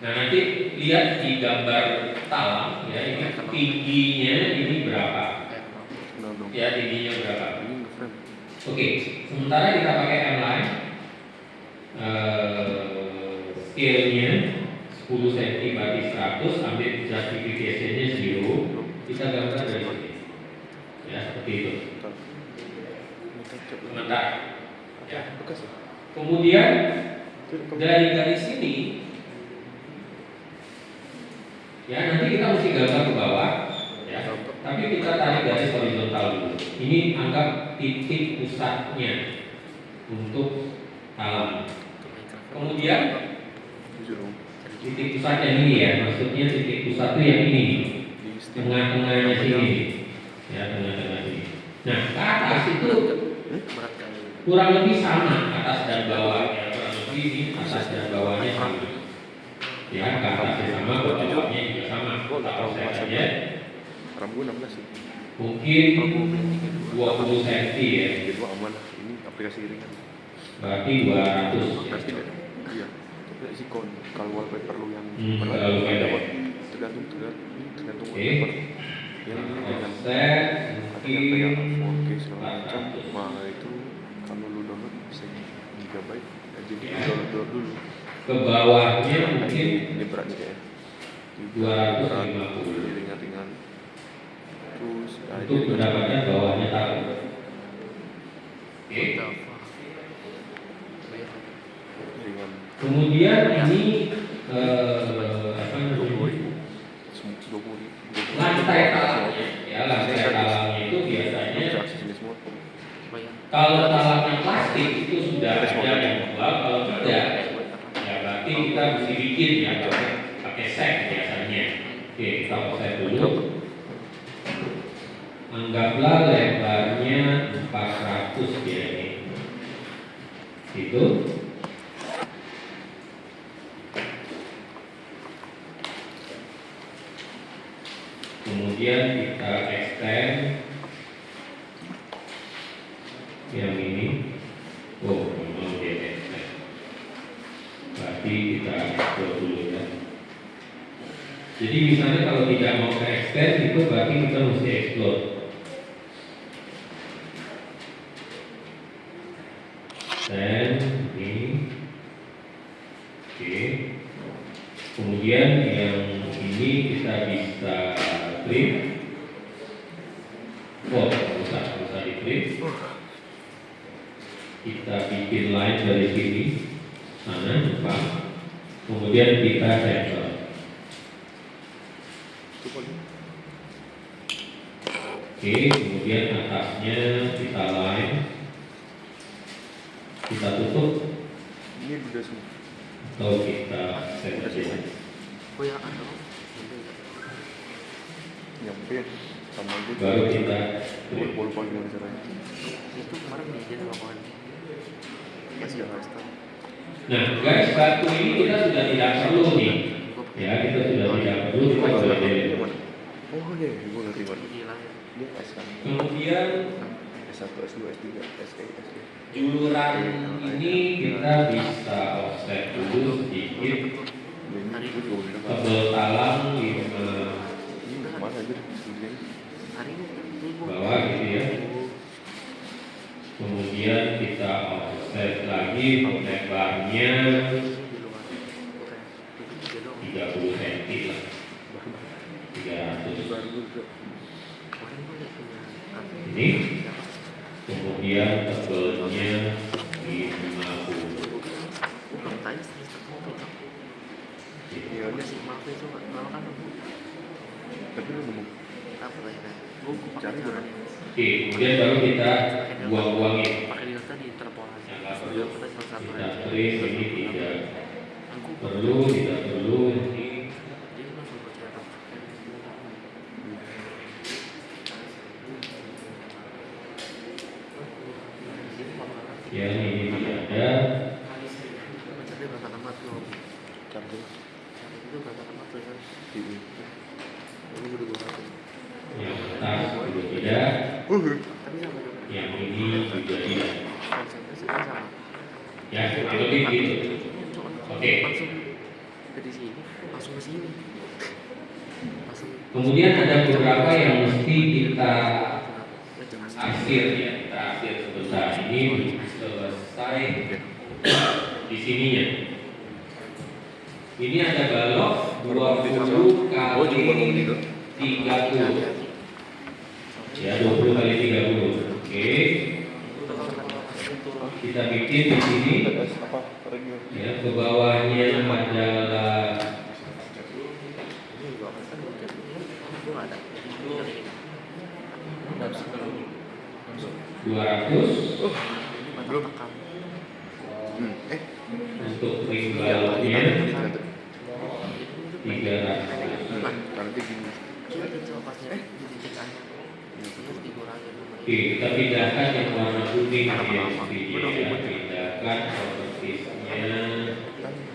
Nah nanti lihat di gambar talang ya, ini tingginya ini berapa? Ya tingginya berapa? Oke, sementara kita pakai M-line, scale-nya 10 cm berarti 100, ambil justification-nya 0, kita gambar dari sini. Ya seperti itu. Sebentar. Ya. Kemudian dari garis ini, ya nanti kita mesti gambar ke bawah, ya. Tapi kita tarik garis horizontal dulu. Ini anggap titik pusatnya untuk talang. Kemudian titik pusatnya ini ya, maksudnya titik pusat itu yang ini, tengah-tengahnya sini, ya tengah-tengah sini. Nah ke atas itu kurang lebih sama, atas dan bawahnya kurang lebih ini atas dan bawahnya sama. Ya ke atasnya sama, ke bawahnya juga sama. Kalau saya saja Rambu 16 sih. mungkin 20 cm ya. Jadi aman lah. Ini aplikasi ringan. Berarti 200 ya. Iya. Tapi isi kon kalau wallpaper lu yang terlalu pendek. tergantung Oke. wallpaper. Yang ini dengan Offset ada yang kayak mungkin 4K segala macam. Nah itu kalau lu download bisa gigabyte. Jadi download dulu. ke bawahnya mungkin Ini beratnya kayak 250 ringan-ringan. Terus untuk mendapatkan bawahnya taruh. Oke. ringan Kemudian ini apa namanya? 20. Lantai talangnya, ya lantai talangnya itu biasanya kalau talangnya plastik itu sudah ada yang tebal, kalau tidak ya berarti kita mesti bikin ya pakai set biasanya. Oke, kita offset dulu. Anggaplah lebarnya 400 ya ini. Itu. Kemudian kita extend yang ini. Oh, memang dia extend. Berarti kita explore dulu ya. Jadi misalnya kalau tidak mau ke extend itu berarti kita mesti explore. Dan ini, oke. Kemudian yang ini kita bisa flip. Oh, bisa di flip. Kita bikin line dari sini, sana, depan. Kemudian kita center. Oke, kemudian atasnya kita line. Kita tutup Ini udah semua. atau kita set aja. Oh ya, ada. Nyampe sama aja. Baru kita flip. Pol-pol gimana caranya? Itu kemarin bikin lapangan. Masih harus tahu. Nah, guys, batu ini kita sudah tidak perlu nih. Ya, kita sudah tidak perlu. Kita boleh delete. Oh iya, gue ngerti banget. Gila ya. Dia S kan. Kemudian S1, S2, S3, S3, S3. juluran ini kita bisa offset dulu sedikit. Ini gue juga bilang. Tebel talang 5 Ini kemana aja deh, segini. Hari ini bawah gitu ya. Kemudian kita offset lagi lebarnya di luar. Oke. Itu juga dong. 30 cm lah. 300. Baru juga. Kemarin gue liat punya apa? Ini. Kemudian tebelnya 50. Bukan tanya sih ketemu itu. Iya, Udah sih maaf itu malah kan aku tapi lu nemu. apa lagi kan? Gue pakai Cari jalan gimana? Oke, kemudian baru kita buang-buangin. pakai delta di interpolasi. Yang nggak perlu Kita cuma satu kita aja. print, ini tidak Aku perlu, tidak perlu. Ini jadi langsung percaya. ya ini tidak ada. Macamnya berapa tamat tuh? Cari. Itu berapa tamat tuh kan? Ini. Ini udah gue tahu. Yang atas juga tidak. Tapi sama juga. Yang ini juga tidak. Konsepnya sih sama. Ya, kurang lebih gitu. Oke. Langsung Dari sini langsung ke sini. Langsung. Kemudian ada beberapa yang mesti kita Ya, jelas. arsir ya, kita arsir sebentar. Ini selesai di sininya. Ini ada balok 20 kali 30. Ya, 20 kali 30. Oke. Kita bikin di sini. apa review Ya, ke bawahnya adalah Ini juga kan mungkin itu ada. 200 Ini batang tekan. untuk ring Iya, baloknya nanti 300. nanti gini Kita kecil pasnya dititikkannya. Terus dikurangin. Oke, kita pindahkan yang warna kuning ya, video ya. Pindahkan propertiesnya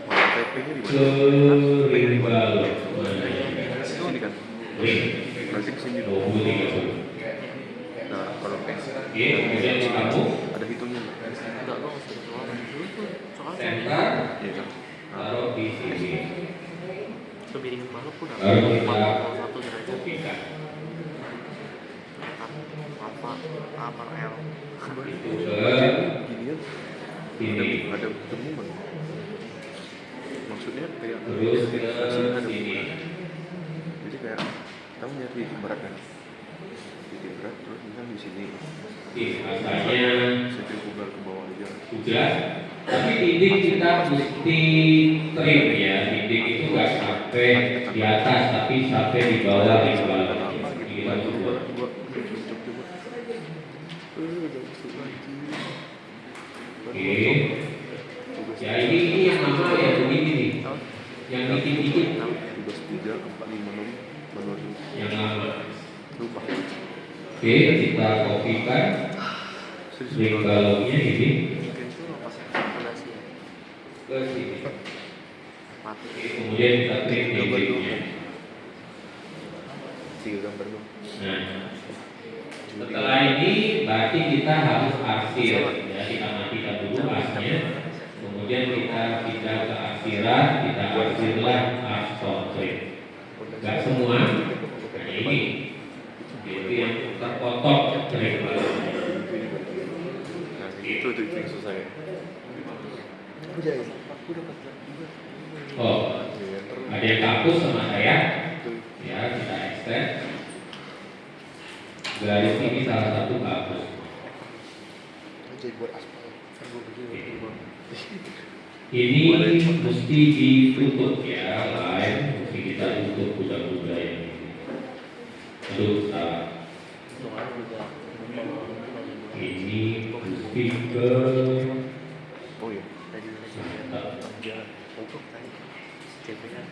PP nya di ke mana ring balok. Mana ya? sini kan Ring nanti kesini dong 20 30. nah kalau Oke, kemudian kamu ada hitungnya nggak? Enggak lo harus keluar. Soalnya center Iya kan taruh di sini. kebiringan balok pun ada. Baru kita 1 derajat. kopikan. Apa per L. Itu ke ginian sini. ada ketemu kan maksudnya kayak Terus ke sini ada sini. jadi kayak kamu nyari berat kan titik berat terus misalnya di sini Oke, asalnya sentrifugal ke bawah aja juga. Tapi dinding kita mesti trim ya. Dinding itu nggak sampai di atas, tapi sampai di bawah ring balok. Gitu. coba udah masuk lagi Oke. Ya ini yang lama ya begini nih. Yang dikit-dikit 13 3 4 5 6 menurut yang lama. lupa Oke, kita kopikan ring baloknya ini Mungkin itu pas fondasi ya. ke sini. Mati. Oke, kemudian kita trim dindingnya. 3 gambar dong Nah, setelah ini berarti kita harus arsir ya, kita matikan dulu asnya, kemudian kita pindah ke arsiran, kita arsirlah ars concrete. Gak semua, nah ini itu yang terpotong ring baloknya. nah itu yang susah ya Udah ya. Aku dapat juga. Oh, ada yang kampus sama saya, ya kita extend. Garis ini salah satu kampus. Jadi buat aspal. Kan gue begini. Ini mesti ditutup ya, line mesti kita tutup kuda-kuda ini. Aduh, salah. Soalnya juga Ini mesti ke oh iya tadi udah jalan untuk tadi CPR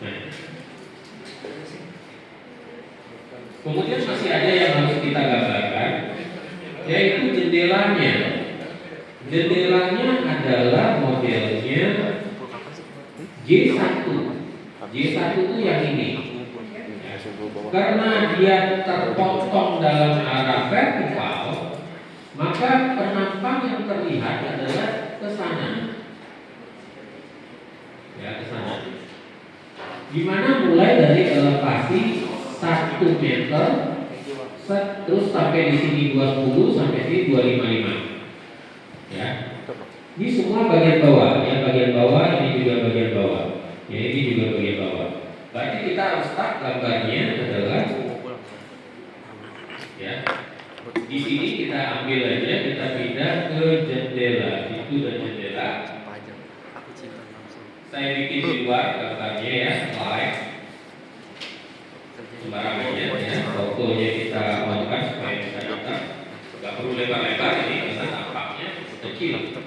nah. Kemudian masih ada yang harus kita gambarkan, yaitu jendelanya. Jendelanya adalah modelnya J1. J1 itu yang ini. Karena dia terpotong dalam arah vertikal, maka penampang yang terlihat adalah ke sana. Ya, ke sana. Dimana mulai dari elevasi 1 meter terus sampai di sini 20 sampai sini 255. Ya. Ini semua bagian bawah, ya bagian bawah, ini juga bagian bawah. Ya, ini juga bagian bawah. Berarti kita harus start gambarnya adalah ya. Di sini kita ambil aja, kita pindah ke jendela. Itu dan jendela. pajak. Aku cinta langsung. Saya bikin di luar gambarnya ya, slide. Sembarangan aja ya, fotonya kita maukan supaya bisa datang. Gak perlu lebar-lebar, ini bisa tampaknya kecil.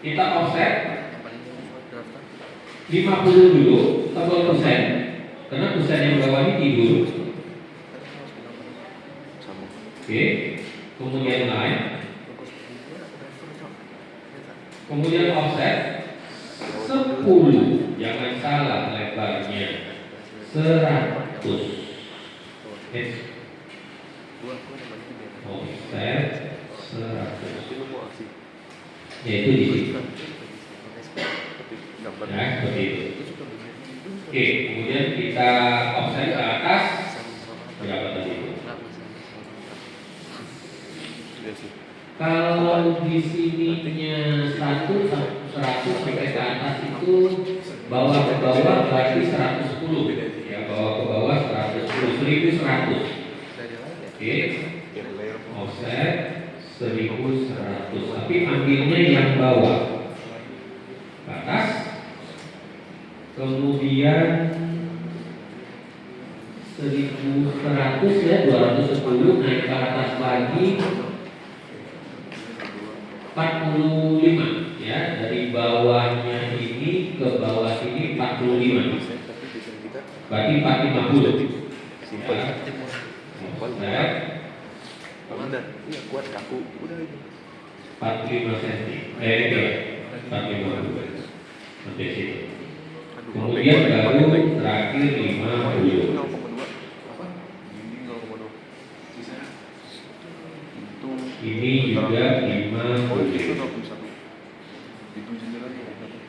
Kita offset 50 dulu, tebal persen. Karena persen yang bawah ini tidur. sama Oke, kemudian line, kemudian offset 10, jangan salah lebarnya 100. Offset 100. ini mau aksi Yaitu di sini. gambar. Ya, seperti itu. Itu suka bikin itu. Oke, kemudian kita offset ke atas berapa tadi itu? Iya sih. Kalau di sininya 100 sampai ke atas itu bawah ke bawah berarti 110. Ya, bawah ke bawah 110, 1100. Oke, offset 1100. Tapi ambilnya yang bawah ke atas. Kemudian 1100 ya, 210 naik ke atas lagi 45 ya, dari bawahnya ini ke bawah sini 45. Tapi desain kita Berarti 450. simpel. Ya. Simpel. Offset Benar. Iya kuat kaku. Udah itu. 45 cm. Itu 45. Sampai situ. Kemudian baru terakhir 50. 0,2 apa? Dinding 0,2. Itu Ini juga 50. oh itu 21. Itu jendelanya.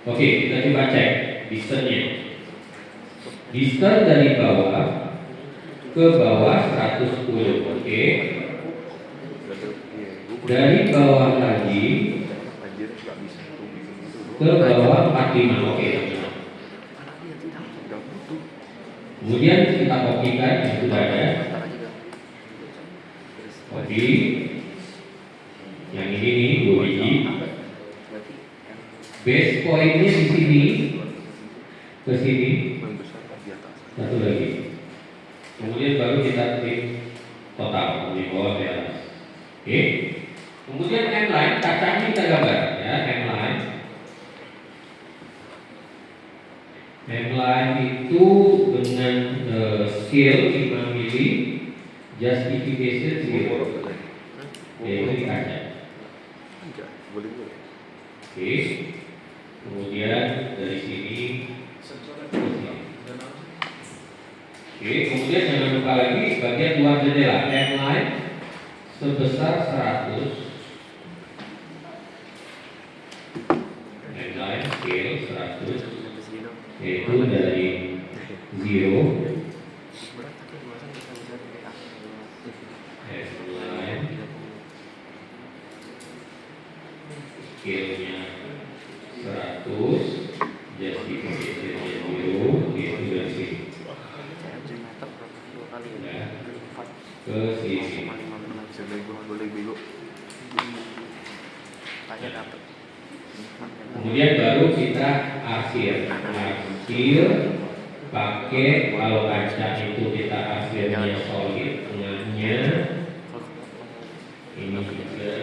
Oke, kita coba cek distance-nya. Distance dari bawah ke bawah 110. Oke. Dari bawah lagi Anjir nggak bisa tuh bikin gitu. ke bawah 45. Oke. Nggak butuh. Kemudian kita kopikan yang sudah ada. Copy. Yang ini nih 2 biji. Base point-nya di sini ke sini Yang besar di atas. satu lagi. Kemudian baru kita klik total di bawah di atas. Oke. Kemudian M-line kacanya kita gambar ya, M-line. M-line itu dengan scale 5 mili, justification 0. Oke, itu di kaca. Enggak, boleh. Oke. Kemudian dari sini ke sini. Oke, kemudian jangan lupa lagi bagian luar jendela M-line sebesar 100. M-line scale 100, yaitu dari 0. M-line scale-nya 100, justification-nya 0, itu dari sini. Ya, ke sini. Boleh bego. Kemudian baru kita arsir pakai, kalau kaca itu kita arsirnya solid, tengahnya ini juga.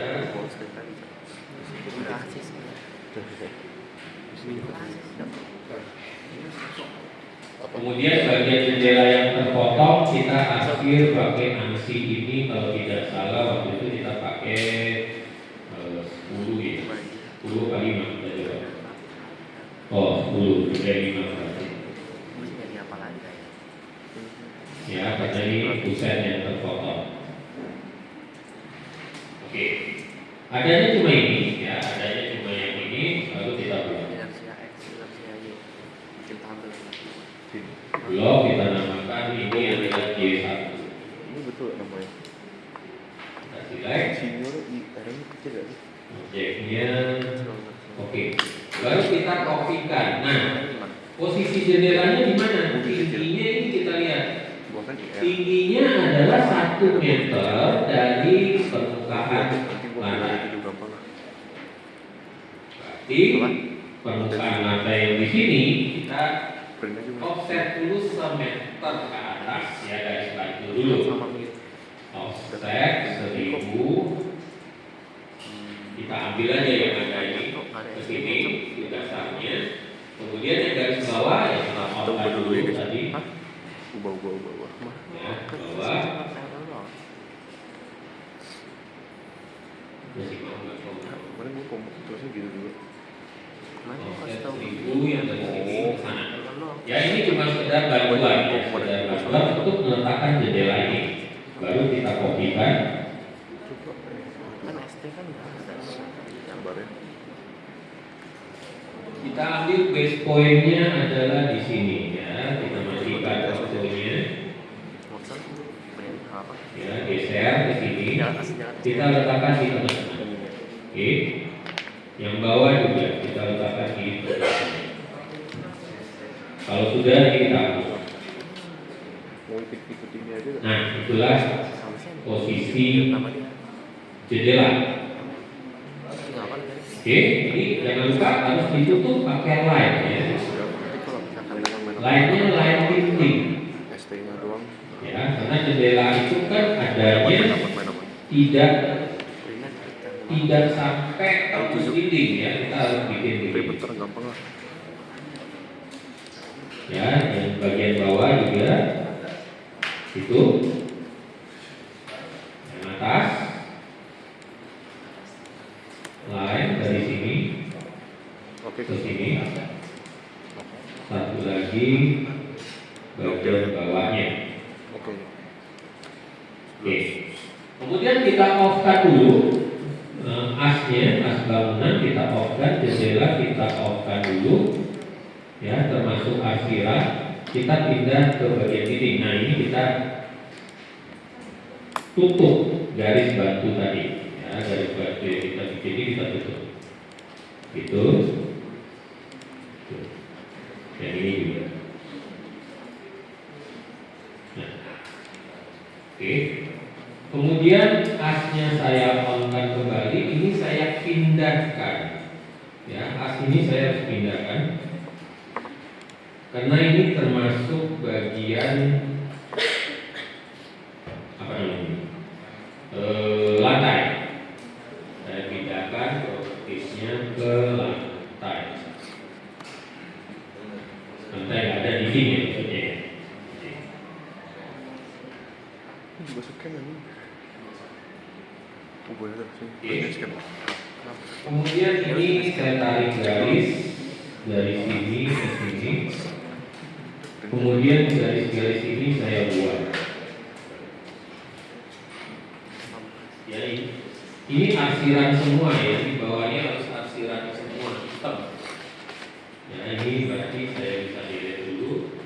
Kemudian bagian jendela yang terpotong kita arsir pakai ANSI ini, kalau tidak salah waktu itu kita pakai 10 ya, 10 kali 5 kita coba. Oh 10 dari 5 berarti. Ya, karena ini buset yang terpotong. Oke, adanya cuma ini ya, adanya cuma yang ini, lalu kita buat. Belum kita namakan ini adalah J1. Ini betul namanya. Kita select Senior di RM kecil ya. objeknya. Oke, baru kita kopikan. Nah, posisi jendelanya di mana? Tingginya ini kita lihat. Bukan IR. Tingginya adalah 1 meter dari permukaan lantai. Itu gampang lah. Berarti permukaan lantai yang di sini kita Print aja. offset dulu semeter ke atas ya, garis batu dulu. Offset 1000. Kita ambil aja yang ada ini ke sini di dasarnya. Kemudian yang garis bawah ya kita offset dulu tadi. Ubah. Ya, bawah. Masih mau nggak mau? Kemarin gue kompak terusnya gitu juga. Offset 1000 yang dari sini ke sana. Ya ini cuma sekedar bantuan ya, sekedar bantuan untuk meletakkan jendela ini. Baru kita kopikan. Gambarnya. Kita ambil base point-nya adalah di sini ya. Kita matikan waktunya. Maksud apa? Ya, geser ke sini. Jangan. Kita letakkan di tengah. Oke. Yang bawah juga kita letakkan di tengah. Kalau sudah kita hapus. Mau ikut ini aja. Nah, itulah posisi jendela. Oke, jadi jangan lupa harus ditutup pakai light ya. Lightnya light dinding. ST-nya doang. Ya, karena jendela itu kan adanya tidak sampai tembus dinding ya, kita harus bikin Ribet begini. gampang lah. Ya, yang bagian bawah juga itu, yang atas, lain dari sini Oke. ke sini, satu lagi bagian bawahnya. Oke. Oke. Kemudian kita off-kan dulu asnya, as bangunan kita off-kan, jendela kita off-kan dulu, ya termasuk arsiran. Kita pindah ke bagian dinding. Nah ini kita tutup garis batu tadi, ya garis batu yang kita bikin ini kita tutup. Itu, yang ini juga. Nah, oke. Kemudian asnya saya on-kan kembali, ini saya pindahkan. Ya, as ini saya harus pindahkan. Karena ini termasuk bagian apa namanya? Lantai. Saya pindahkan propertiesnya ke lantai. Lantai ada di sini maksudnya. Masukin ini. Oh boleh ada sini. Oke. Kemudian ini saya tarik garis dari sini ke sini. Kemudian garis-garis ini saya buat. Ya ini arsiran semua ya, di bawahnya harus arsiran semua hitam. Ya ini berarti saya bisa dilihat dulu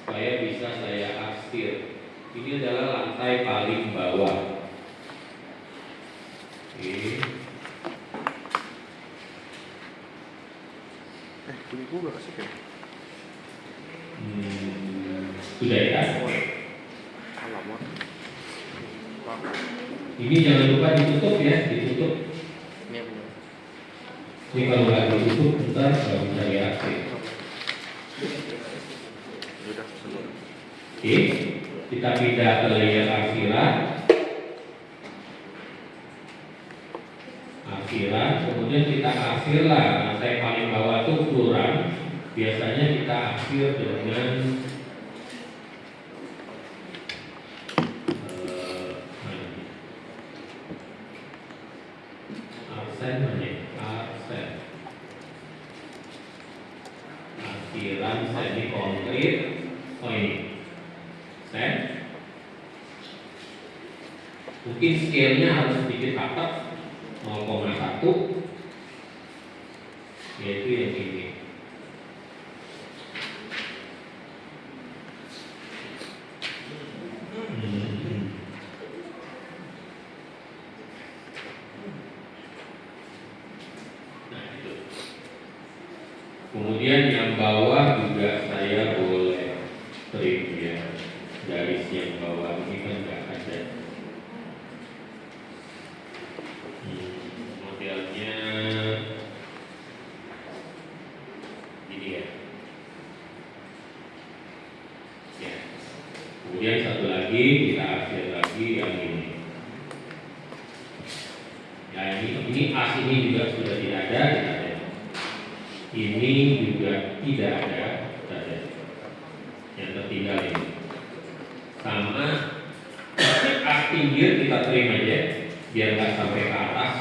supaya bisa saya arsir. Ini adalah lantai paling bawah. Oke. Punya gue gak kasih kan? Sudah ya. Alamat. Ini jangan lupa ditutup ya, ditutup. Ini kalau nggak ditutup, ntar nggak bisa diakses. Udah, selesai. Oke, kita pindah ke layer arsiran. Arsiran, kemudian kita arsir lah lantai paling bawah itu plural. Biasanya kita arsir dengan arsen mana? Arsen. Arsiran semi konkret. Oh ini, sen. Mungkin scale-nya harus sedikit atas. 0,1 yaitu yang ini. Nah itu. Kemudian yang bawah juga saya boleh trim ya, garis yang bawah ini kan nggak ada. Modelnya ini ya. Ya. Kemudian satu lagi kita arsir lagi yang ini. Ya ini as ini juga sudah tidak ada, tidak ada. Ini juga tidak ada. Yang tertinggal ini. Sama as pinggir kita trim aja biar nggak sampai ke atas.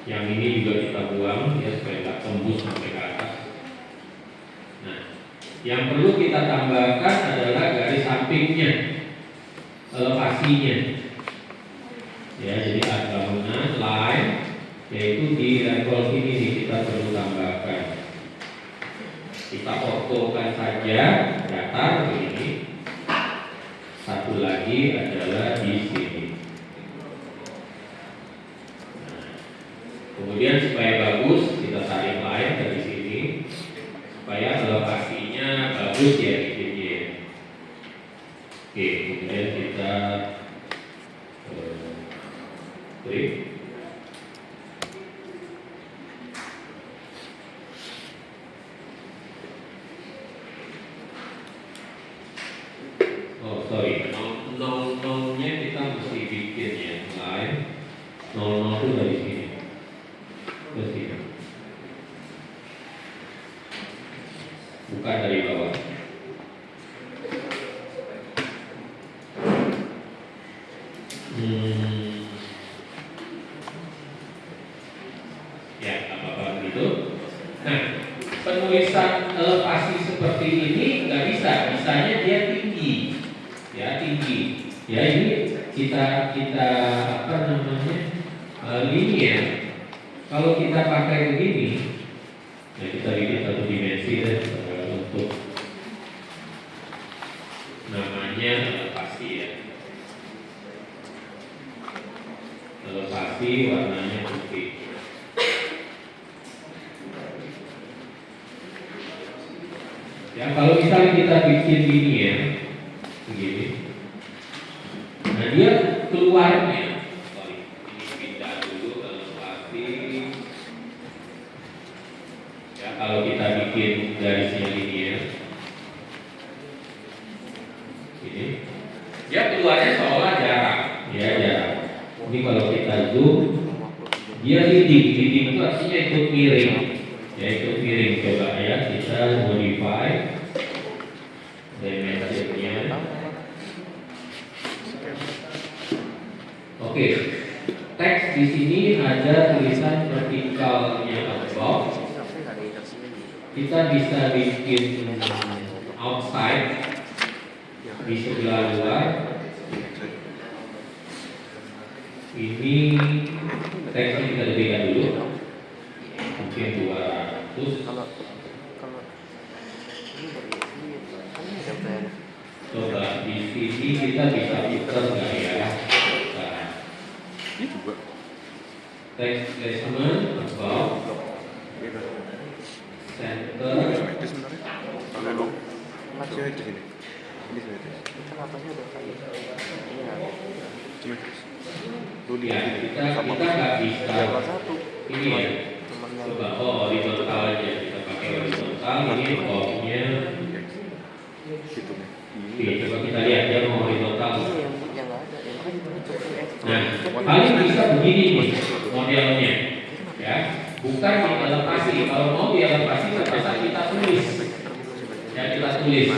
Yang ini juga kita buang ya supaya nggak tembus sampai ke atas. Nah, yang perlu kita tambahkan adalah garis sampingnya, elevasinya. Ya, jadi as bangunan line yaitu di level sini nih kita perlu tambahkan. Kita fotokan saja datar begini. Satu lagi adalah di sini. Kemudian supaya bagus kita tarik line dari sini supaya elevasinya bagus ya di sini. Oke, kemudian kita klik. Oh sorry, nol-nolnya kita mesti bikin ya line. Nol-nol itu dari sini ke sini, bukan dari bawah. Ya, apa-apa begitu. Nah, penulisan elevasi seperti ini nggak bisa, bisanya dia tinggi, ya tinggi. Ya ini kita apa namanya linear. Kalau kita pakai begini, ya kita bikin satu dimensi deh untuk namanya elevasi ya. Elevasi warnanya putih. Ya kalau misalnya kita bikin gini ya, begini, nah dia keluarnya, sorry, ini pindah dulu elevasi. Ya kalau kita bikin garisnya linear, ini, dia keluarnya seolah jarak, ya jarak. Ini kalau kita zoom, dia leading itu artinya ikut miring. Ya ikut miring, coba ya kita modify dimensionnya. Oke, teks di sini ada tulisan vertikalnya above. Kita bisa bikin outside di sebelah luar. Ini teksnya kita lebihkan dulu, mungkin 200. Coba di sini kita bisa putar nggak ya? Ini juga. Text placement about center. Itu sebenarnya. Kalau lu masih di sini. Ini sebenarnya. Kenapanya udah kayak ini nggak? Cuma terus. Lu Ya, lihat kita nggak bisa Level 1 ini ya. cuman yang Coba horizontal aja, kita pakai horizontal. Ini off-nya. gitu nih. Oke, coba kita lihat dia mau horizontal. ini yang nggak ada yang kan itu cukup ekstra. Nah, paling bisa begini nih modelnya, ya. Bukan di elevasi. Kalau mau di elevasi terpaksa kita tulis. Ya kita tulis.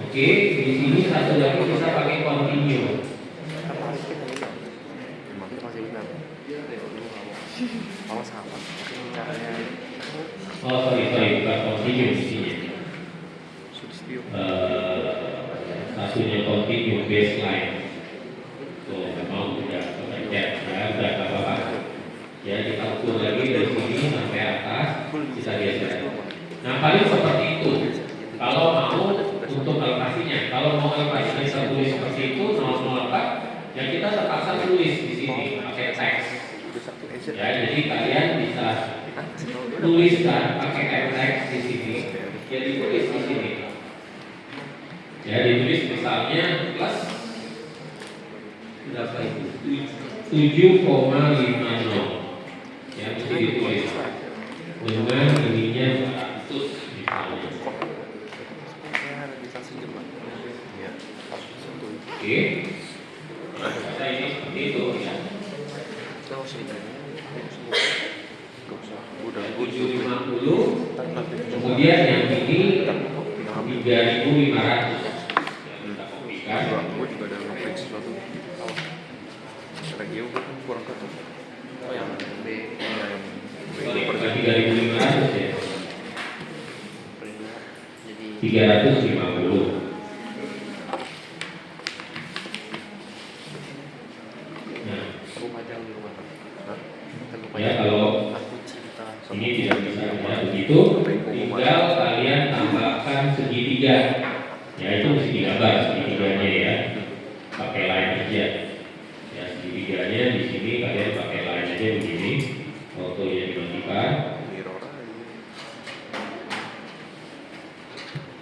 Oke, di sini satu lagi bisa pakai continue. Masih benar. Kalau sama caranya Oh sorry bukan continue di sini. Satunya continue baseline. Tuh memang udah kepencet ya udah nggak apa-apa. Ya kita ukur lagi dari sini sampai atas kita geser. Nah paling seperti itu. Kalau mau untuk elevasinya, kalau mau elevasinya kita tulis seperti itu 004, ya kita terpaksa tulis di sini pakai teks. Ya jadi kalian bisa tuliskan pakai teks di sini. Ya ditulis di sini. Ya ditulis misalnya plus berapa itu? 7,50. Ya mesti ditulis dengan ininya 100 misalnya. Oke. Nah ini seperti itu ya. 750. Kemudian yang ini 3.500. Kita kopikan. Gue juga ada nge-print sesuatu. Lagi gue kan kurang ketemu. oh yang B Sorry, bukan 3.500 ya. jadi 350. Nah, aku panjang dulu Ya itu mesti digambar segitiganya ya, pakai line aja. Ya segitiganya di sini kalian pakai line aja begini, fotonya dimatikan. Mirror aja.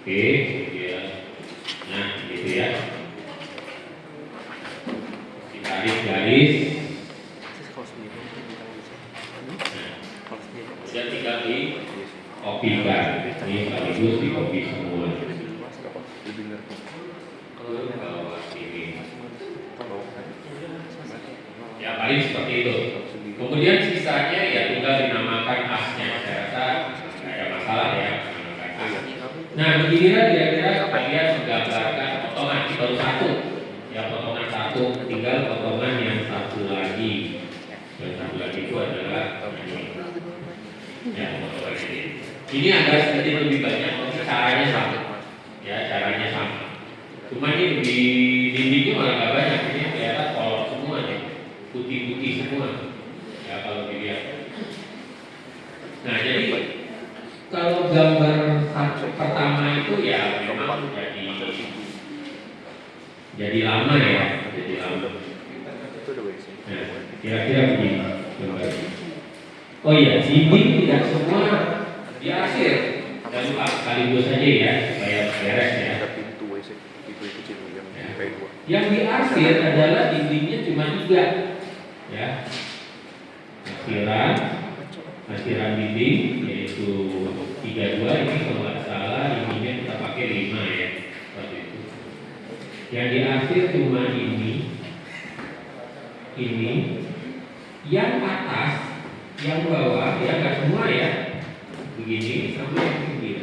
Oke, ya. Nah gitu ya. Ditarik garis. Kalau sendiri kita bisa. Kalau sendiri. Kemudian tinggal di kopikan. Ini sekaligus di copy semua. Lebih ngerti. Kalau Ke bawah sini. Kalau Ya paling seperti itu. Kemudian sisanya ya tinggal dinamakan asnya. Saya rasa nggak ada masalah ya menamakan as. Nah beginilah kira-kira kalian menggambarkan potongan ini baru satu. Ya potongan satu, tinggal potongan yang satu lagi. Yang satu lagi itu adalah ini. Ya potongan ini. Ini agak sedikit lebih banyak, tapi caranya sama. Ya caranya sama. Cuma ini di dindingnya malah nggak banyak. Ini kelihatan kolor semua nih, putih-putih semua. Ya kalau dilihat. Nah jadi kalau gambar pertama itu ya memang jadi lama ya, jadi lama. itu udah WC. Nah, kira-kira begini. Oh iya, dinding tidak semua diarsir. Dan lupa sekaligus saja ya, supaya beres ya. Ada pintu WC, pintu kecil yang kayak dua. Yang diarsir adalah dindingnya cuma 3 ya. Arsiran dinding yaitu 32, ini kalau nggak salah ininya kita pakai 5 ya. Seperti itu. Yang diarsir cuma ini, yang atas, yang bawah, ya nggak semua ya. Begini sama yang pinggir.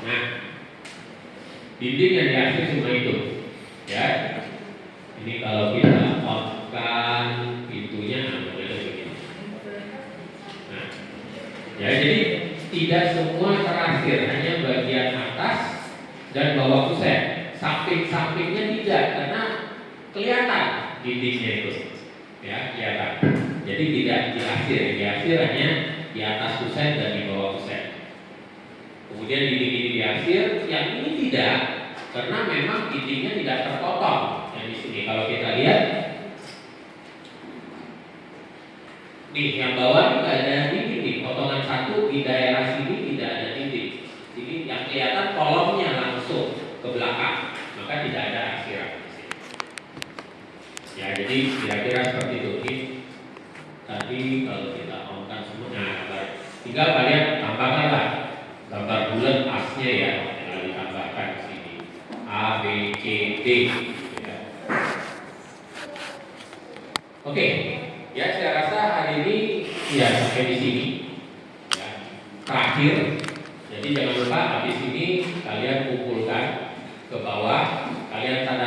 Nah, dinding yang diarsir cuma itu, ya. Ini kalau kita outkan pintunya, modelnya begini. Nah, ya jadi tidak semua terarsir, hanya bagian atas dan bawah kusen. Samping-sampingnya tidak, karena kelihatan dindingnya itu, ya kelihatan. Jadi tidak diarsir, diarsir hanya di atas kusen dan di bawah kusen. Kemudian dinding ini diarsir, yang ini tidak, karena memang dindingnya tidak terpotong. Yang di sini kalau kita lihat, nih yang bawah ini nggak ada dinding nih, potongan satu di daerah sini tidak ada dinding. Ini yang kelihatan kolomnya langsung ke belakang, maka tidak ada arsiran. Ya jadi kira-kira seperti itu. Ini tadi kalau kita omkan semua, nah baik. Tinggal kalian tambahkanlah gambar bulat asnya ya, tinggal ditambahkan di sini A, B, C, D. Ya. Oke, ya saya rasa hari ini ya sampai di sini. Ya. Terakhir, jadi jangan lupa habis ini kalian kumpulkan ke bawah, kalian tanda